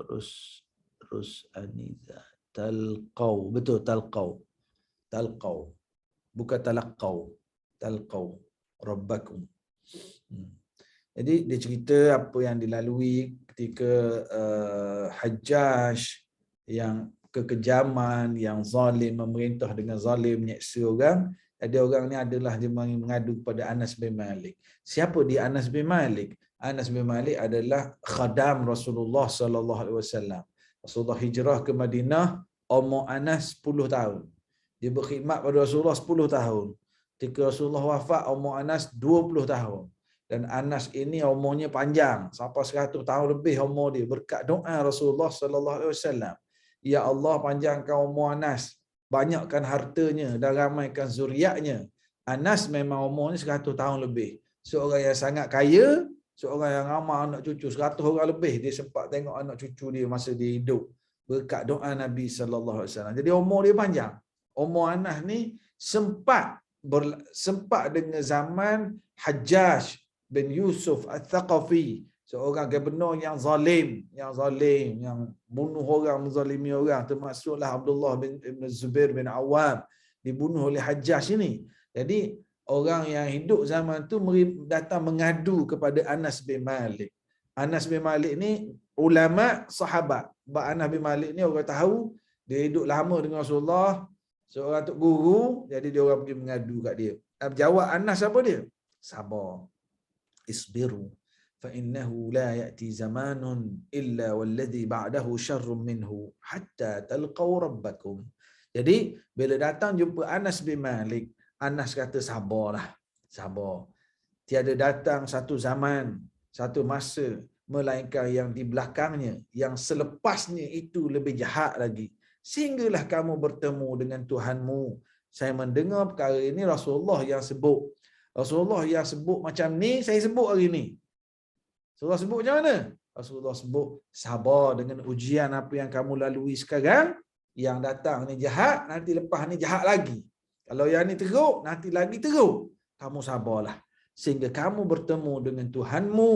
Rus Aniza talqaw, betul, talqaw bukan talaqqaw, talqaw rabbakum. Jadi dia cerita apa yang dilalui ketika Hajjaj yang kekejaman, yang zalim, memerintah dengan zalim, menyeksa orang. Ada orang ni adalah dia mengadu kepada Anas bin Malik. Siapa dia Anas bin Malik? Anas bin Malik adalah khadam Rasulullah sallallahu alaihi wasallam. Rasulullah hijrah ke Madinah, umur Anas 10 tahun. Dia berkhidmat pada Rasulullah 10 tahun. Ketika Rasulullah wafat, umur Anas 20 tahun. Dan Anas ini umurnya panjang, sampai 100 tahun lebih umur dia, berkat doa Rasulullah sallallahu alaihi wasallam. Ya Allah, panjangkan umur Anas, banyakkan hartanya dan ramaikan zuriatnya. Anas memang umurnya 100 tahun lebih. Seorang yang sangat kaya, seorang yang ramai anak cucu, 100 orang lebih. Dia sempat tengok anak cucu dia masa dia hidup, berkat doa Nabi sallallahu alaihi wasallam. Jadi umur dia panjang. Umur Anas ni sempat dengan zaman Hajjaj bin Yusuf Al-Thaqafi, seorang gubernur yang zalim, yang bunuh orang, menzalimi orang, termasuklah Abdullah bin Zubair bin Awam dibunuh oleh Hajjaj ini. Jadi orang yang hidup zaman tu datang mengadu kepada Anas bin Malik. Anas bin Malik ni ulama sahabat. Anas bin Malik ni orang tahu dia hidup lama dengan Rasulullah, seorang tok guru, jadi dia orang pergi mengadu kat dia. Jawab Anas apa dia? Sabar. Isbiru fa innahu la ya'ti zamanun illa walladhi ba'dahu syarrun minhu hatta talqaw rabbakum. Jadi bila datang jumpa Anas bin Malik, Anas kata sabarlah, sabar. Tiada datang satu zaman, satu masa melainkan yang di belakangnya, yang selepasnya itu lebih jahat lagi. Sehinggalah kamu bertemu dengan Tuhanmu. Saya mendengar perkara ini Rasulullah yang sebut. Rasulullah yang sebut macam ni, saya sebut hari ni. Rasulullah sebut macam mana? Rasulullah sebut sabar dengan ujian apa yang kamu lalui sekarang. Yang datang ni jahat, nanti lepas ni jahat lagi. Kalau yang ni teruk, nanti lagi teruk. Kamu sabarlah. Sehingga kamu bertemu dengan Tuhanmu.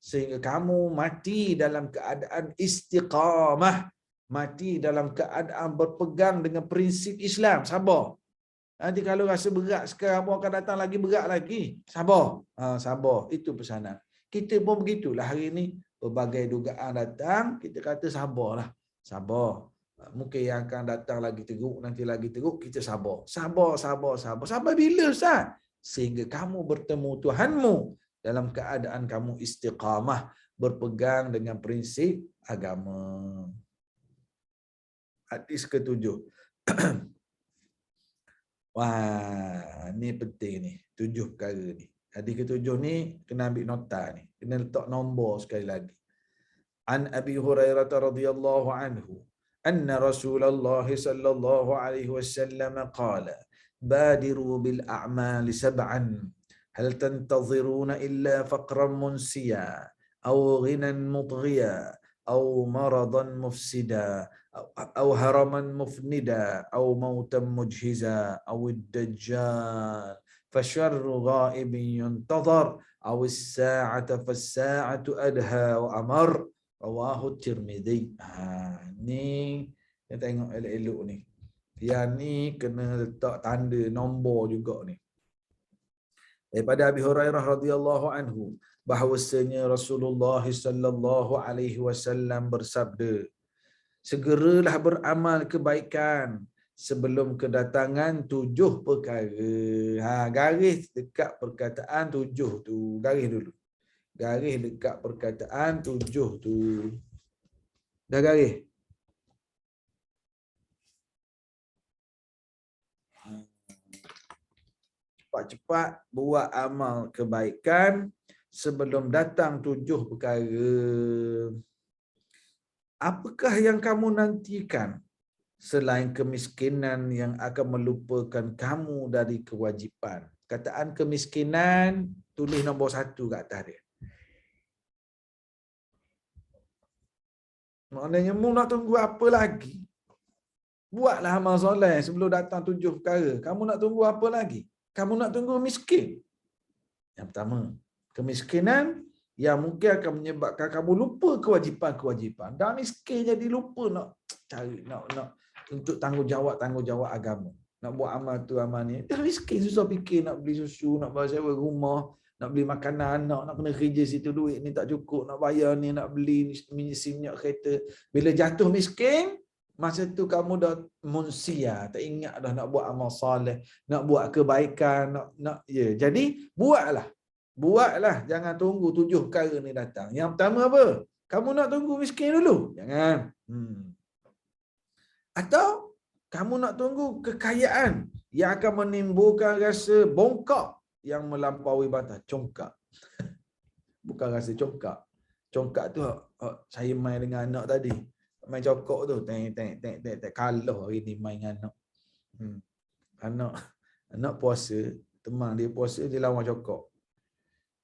Sehingga kamu mati dalam keadaan istiqamah. Mati dalam keadaan berpegang dengan prinsip Islam. Sabar. Nanti kalau rasa berat sekarang, akan datang lagi berat lagi. Sabar. Sabar. Itu pesanan. Kita pun begitulah hari ini. Berbagai dugaan datang, kita kata sabarlah. Sabar. Mungkin yang akan datang lagi teruk, nanti lagi teruk, kita sabar. Sabar. Sabar bila, Ustaz? Sehingga kamu bertemu Tuhanmu dalam keadaan kamu istiqamah, berpegang dengan prinsip agama. Hadis ke-7. Wah, ni penting ni. 7 perkara ni. Hadis ke-7 ni kena ambil nota ni. Kena letak nombor sekali lagi. An Abi Hurairah radhiyallahu anhu, anna Rasulullah sallallahu alaihi wasallam qala, badiru bil a'mali sab'an, hal tantaziruna illa faqran munsiya aw ghinan mudghiya au maradan mufsida au haraman mufnida au mautan mujhiza au ad-dajjal fasyarru ghaibin yuntazar au as-sa'ata fas-sa'atu adha wa amar rawahu Tirmizi. Ni kita tengok elok-elok ni. Yang ni kena letak tanda nombor juga ni. Daripada Abi Hurairah radhiyallahu anhu bahawasanya Rasulullah sallallahu alaihi wasallam bersabda, segeralah beramal kebaikan sebelum kedatangan 7 perkara. Garis dekat perkataan 7 tu, garis dulu. Garis dekat perkataan 7 tu. Dah garis? Cepat-cepat buat amal kebaikan sebelum datang 7 perkara. Apakah yang kamu nantikan selain kemiskinan yang akan melupakan kamu dari kewajipan? Kataan kemiskinan, tulis nombor 1 kat atas dia. Maknanya mu nak tunggu apa lagi? Buatlah amal soleh sebelum datang 7 perkara. Kamu nak tunggu apa lagi? Kamu nak tunggu miskin. Yang pertama, kemiskinan yang mungkin akan menyebabkan kamu lupa kewajipan-kewajipan. Dah miskin jadi lupa nak cari, nak untuk tanggungjawab agama. Nak buat amal tu amal ni. Dah miskin, susah fikir nak beli susu, nak bayar sewa rumah, nak beli makanan anak, nak kena kerja situ, duit ni tak cukup, nak bayar ni, nak beli minyak kereta. Bila jatuh miskin, masa tu kamu dah munsia, tak ingat dah nak buat amal soleh, nak buat kebaikan, ya. Jadi buatlah, jangan tunggu 7 perkara ni datang. Yang pertama apa? Kamu nak tunggu miskin dulu? Jangan. Atau kamu nak tunggu kekayaan yang akan menimbulkan rasa bongkak yang melampaui batas. Congkak. Bukan rasa congkak. Congkak tu saya main dengan anak tadi. Main cokok tu. Teng. Kalah hari ni main dengan anak. Anak puasa. Teman dia puasa, dia lawan cokok.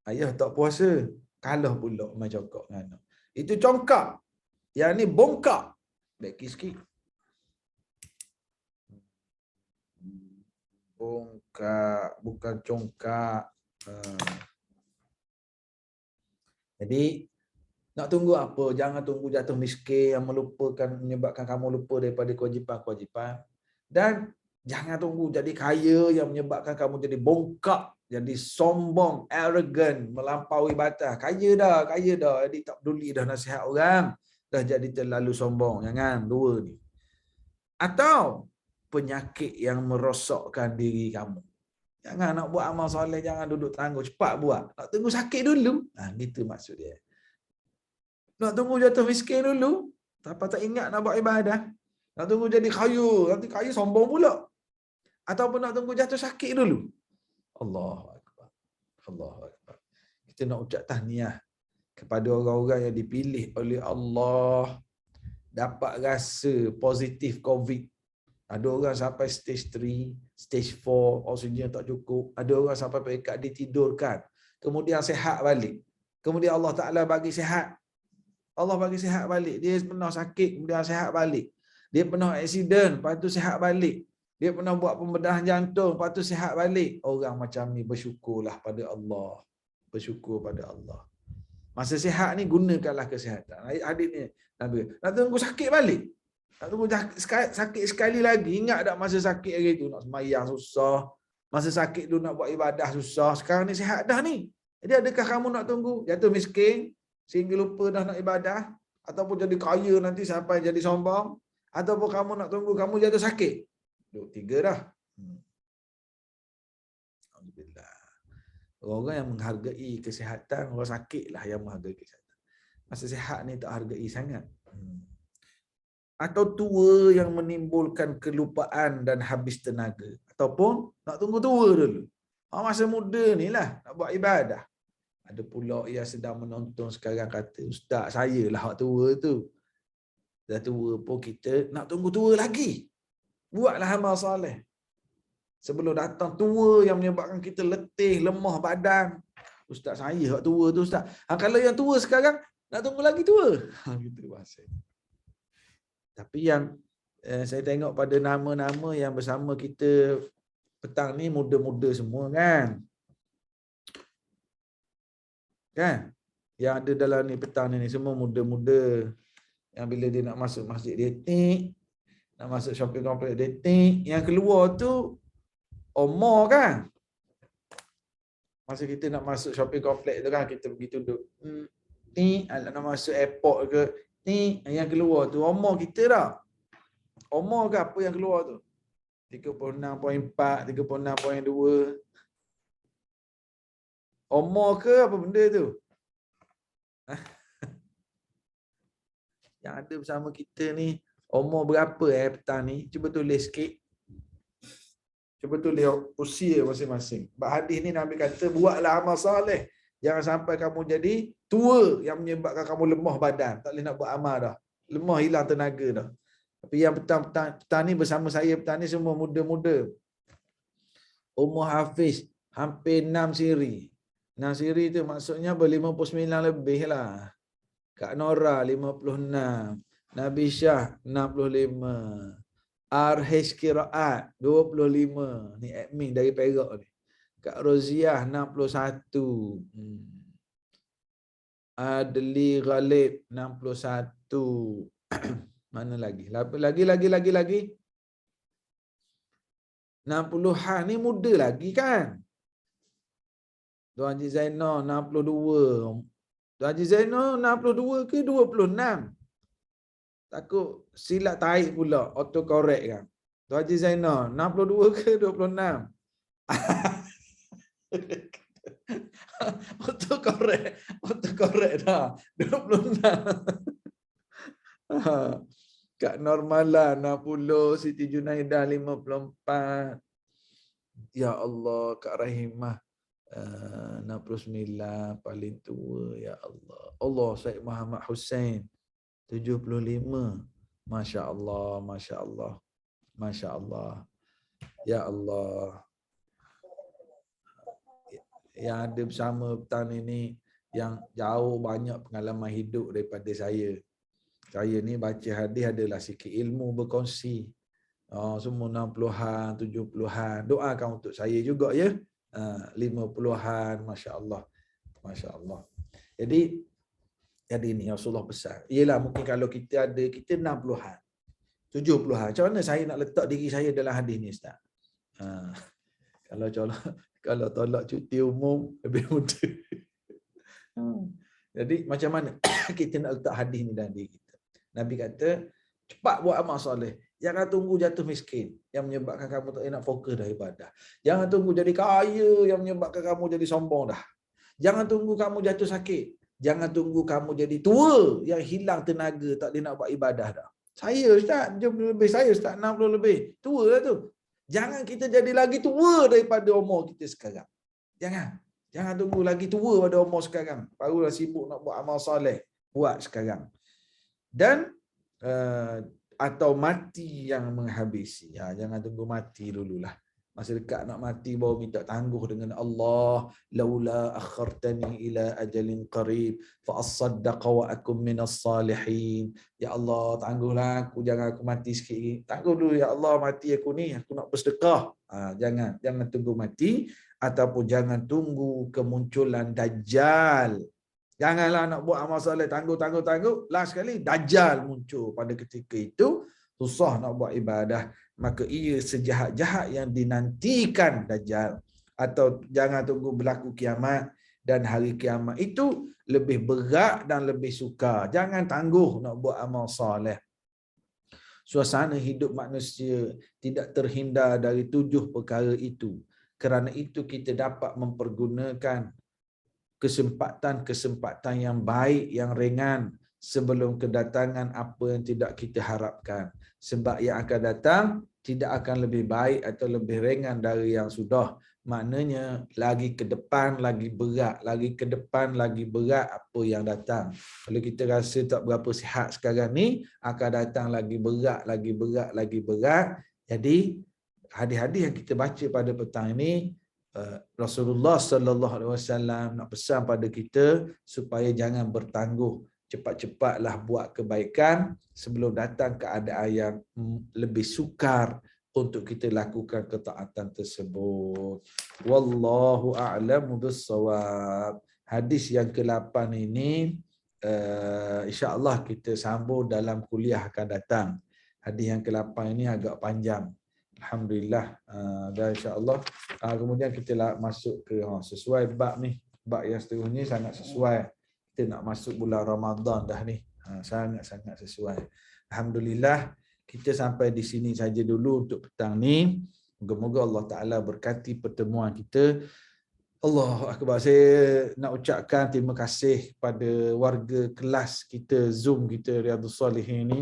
Ayah tak puasa. Kalah pula main cokok dengan anak. Itu congkak. Yang ni bongkak. Baik sikit. Bongkak, bukan congkak. Jadi nak tunggu apa? Jangan tunggu jatuh miskin yang menyebabkan kamu lupa daripada kewajipan-kewajipan. Dan jangan tunggu jadi kaya yang menyebabkan kamu jadi bongkak, jadi sombong, arrogant, melampaui batas. Kaya dah. Jadi tak peduli dah nasihat orang. Dah jadi terlalu sombong. Jangan dua ni. Atau penyakit yang merosakkan diri kamu. Jangan nak buat amal soleh, jangan duduk tangguh, cepat buat. Nak tunggu sakit dulu. Gitu maksud dia. Nak tunggu jatuh miskin dulu, tak ingat nak buat ibadah. Nak tunggu jadi kaya, nanti kaya sombong pula. Ataupun nak tunggu jatuh sakit dulu. Allahu Akbar. Allahu Akbar. Kita nak ucap tahniah kepada orang-orang yang dipilih oleh Allah dapat rasa positif COVID. Ada orang sampai stage 3, stage 4, oksigen tak cukup. Ada orang sampai peringkat ditidurkan. Kemudian sihat balik. Kemudian Allah Ta'ala bagi sihat. Allah bagi sihat balik. Dia pernah sakit, kemudian sihat balik. Dia pernah aksiden, lepas tu sihat balik. Dia pernah buat pembedahan jantung, lepas tu sihat balik. Orang macam ni bersyukurlah pada Allah. Bersyukur pada Allah. Masa sihat ni gunakanlah kesihatan. Adik ni Nabi, nak tunggu sakit balik. Nak tunggu sakit sekali lagi. Ingat tak masa sakit hari tu nak sembahyang susah. Masa sakit tu nak buat ibadah susah. Sekarang ni sihat dah ni. Jadi adakah kamu nak tunggu jatuh miskin sehingga lupa dah nak ibadah, ataupun jadi kaya nanti sampai jadi sombong, ataupun kamu nak tunggu kamu jatuh sakit? Duk 3 dah. Alhamdulillah. Orang yang menghargai kesihatan, orang sakitlah yang menghargai kesihatan. Masa sihat ni tak hargai sangat. Atau tua yang menimbulkan kelupaan dan habis tenaga. Ataupun nak tunggu tua dulu. Masa muda ni lah nak buat ibadah. Ada pula yang sedang menonton sekarang kata, ustaz saya lah hak tua tu. Dah tua pun kita nak tunggu tua lagi. Buatlah amal soleh. Sebelum datang tua yang menyebabkan kita letih, lemah badan. Ustaz saya hak tua tu ustaz. Kalau yang tua sekarang, Nak tunggu lagi tua. Gitu bahasa. Tapi yang saya tengok pada nama-nama yang bersama kita petang ni muda-muda semua kan. Kan? Yang ada dalam ni petang ni semua muda-muda. Yang bila dia nak masuk masjid dia tik, nak masuk shopping complex dia tik, yang keluar tu omor kan. Masa kita nak masuk shopping complex tu kan, kita pergi tunduk. Tik, nak masuk airport ke, tik, yang keluar tu omor kita tak? Omor ke apa yang keluar tu? 36.4, 36.2. Omor ke apa benda tu? Yang ada bersama kita ni, umur berapa petang ni? Cuba tulis sikit. Cuba tulis usia masing-masing. Sebab hadis ni Nabi kata, buatlah amal soleh. Jangan sampai kamu jadi tua yang menyebabkan kamu lemah badan. Tak boleh nak buat amal dah. Lemah, hilang tenaga dah. Tapi yang petang ni bersama saya petang ni semua muda-muda. Umur Hafiz hampir 6 siri. 6 siri tu maksudnya ber-59 lebih lah. Kak Nora 56. Nabi Syah 65. RH Kiraat 25. Ni admin dari Perak ni. Kak Roziah 61. Adli Ghalib 61. Mana lagi? Lagi. 60-an ni muda lagi kan? Tuan Haji Zainal 62. Tuan Haji Zainal 62 ke 26? Takut silap tarik pula, autocorrect kan. Tuan Haji Zainal 62 ke 26? autocorrect dah. 26. Kak Normala 60, Siti Junaidah 54. Ya Allah, Kak Rahimah 69 paling tua, ya Allah. Allah, Syed Muhammad Hussein 75. Masya-Allah, masya-Allah. Masya-Allah. Ya Allah. Yang ada bersama petang ini yang jauh banyak pengalaman hidup daripada saya. Saya ni baca hadis adalah sikit ilmu berkongsi. Semua 60-an, 70-an. Doakan untuk saya juga ya. 50-an, masya-Allah. Masya-Allah. Jadi ini Rasulullah pesan. Ialah mungkin kalau kita 60-an, 70-an. Macam mana saya nak letak diri saya dalam hadis ni Ustaz? Kalau tolak cuti umum lebih muda. Jadi macam mana kita nak letak hadis ni dalam diri kita? Nabi kata, cepat buat amal soleh. Jangan tunggu jatuh miskin yang menyebabkan kamu tak nak fokus dah ibadah. Jangan tunggu jadi kaya yang menyebabkan kamu jadi sombong dah. Jangan tunggu kamu jatuh sakit. Jangan tunggu kamu jadi tua yang hilang tenaga, tak boleh nak buat ibadah dah. Saya Ustaz, 70 lebih, saya Ustaz 60 lebih. Tua lah tu. Jangan kita jadi lagi tua daripada umur kita sekarang. Jangan tunggu lagi tua pada umur sekarang. Barulah sibuk nak buat amal soleh. Buat sekarang. Dan atau mati yang menghabisi. Jangan tunggu mati dululah. Masa dekat nak mati baru minta tangguh dengan Allah. Laula akhartani ila ajalin qarib fa asaddaqa wa akum minas salihin. Ya Allah, tangguhlah aku, jangan aku mati sikit. Tangguh dulu ya Allah, mati aku ni, aku nak bersedekah. Jangan tunggu mati ataupun jangan tunggu kemunculan Dajjal. Janganlah nak buat amal soleh, tangguh. Last sekali Dajjal muncul pada ketika itu, susah nak buat ibadah. Maka ia sejahat-jahat yang dinantikan Dajjal. Atau jangan tunggu berlaku kiamat. Dan hari kiamat itu lebih berat dan lebih sukar. Jangan tangguh nak buat amal soleh. Suasana hidup manusia tidak terhindar dari 7 perkara itu. Kerana itu kita dapat mempergunakan kesempatan yang baik, yang ringan sebelum kedatangan apa yang tidak kita harapkan. Sebab yang akan datang tidak akan lebih baik atau lebih ringan dari yang sudah. Maknanya lagi ke depan lagi berat, lagi ke depan lagi berat apa yang datang. Kalau kita rasa tak berapa sihat sekarang ni, akan datang lagi berat, lagi berat, lagi berat. Jadi hadis-hadis yang kita baca pada petang ini, Rasulullah sallallahu alaihi wasallam nak pesan pada kita supaya jangan bertangguh cepat-cepatlah buat kebaikan sebelum datang keadaan yang lebih sukar untuk kita lakukan ketaatan tersebut. Wallahu a'lamu bissawab. Hadis yang ke-8 ini insya-Allah kita sambung dalam kuliah akan datang. Hadis yang ke-8 ini agak panjang. Alhamdulillah. Dan insya-Allah kemudian kita masuk ke sesuai bab ni. Bab yang seterusnya sangat sesuai. Kita nak masuk bulan Ramadan dah ni. Sangat-sangat sesuai. Alhamdulillah, kita sampai di sini saja dulu untuk petang ni. Moga-moga Allah Ta'ala berkati pertemuan kita. Allahu Akbar. Saya nak ucapkan terima kasih kepada warga kelas kita, Zoom kita Riyadhus Salihin ni.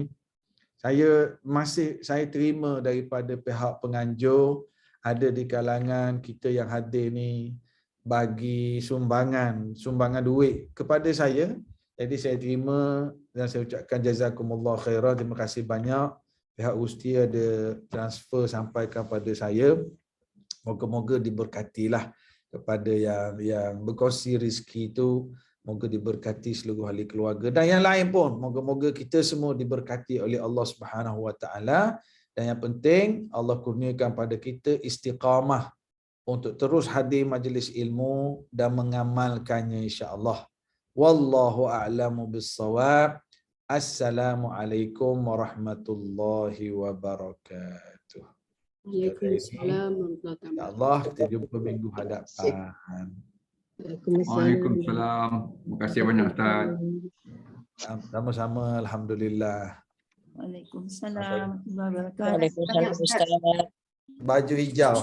Saya terima daripada pihak penganjur, ada di kalangan kita yang hadir ni bagi sumbangan duit kepada saya. Jadi saya terima dan saya ucapkan jazakumullah khairan. Terima kasih banyak. Pihak Gusti ada transfer sampaikan pada saya. Moga-moga diberkatilah kepada yang berkongsi rezeki itu. Moga diberkati seluruh ahli keluarga dan yang lain pun. Moga-moga kita semua diberkati oleh Allah Subhanahu Wa Taala. Dan yang penting Allah kurniakan pada kita istiqamah untuk terus hadir majlis ilmu dan mengamalkannya insya-Allah. Wallahu a'lamu bis-shawab. Assalamualaikum warahmatullahi wabarakatuh. Waalaikumsalam warahmatullahi wabarakatuh. InsyaAllah kita jumpa minggu hadapan. Waalaikumsalam. Terima kasih banyak Ustaz. Sama-sama, alhamdulillah. Waalaikumsalam warahmatullahi wabarakatuh. Waalaikumsalam Ustaz. Baju hijau.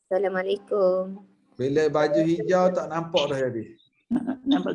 Assalamualaikum. Bila baju hijau tak nampak dah jadi. Nampak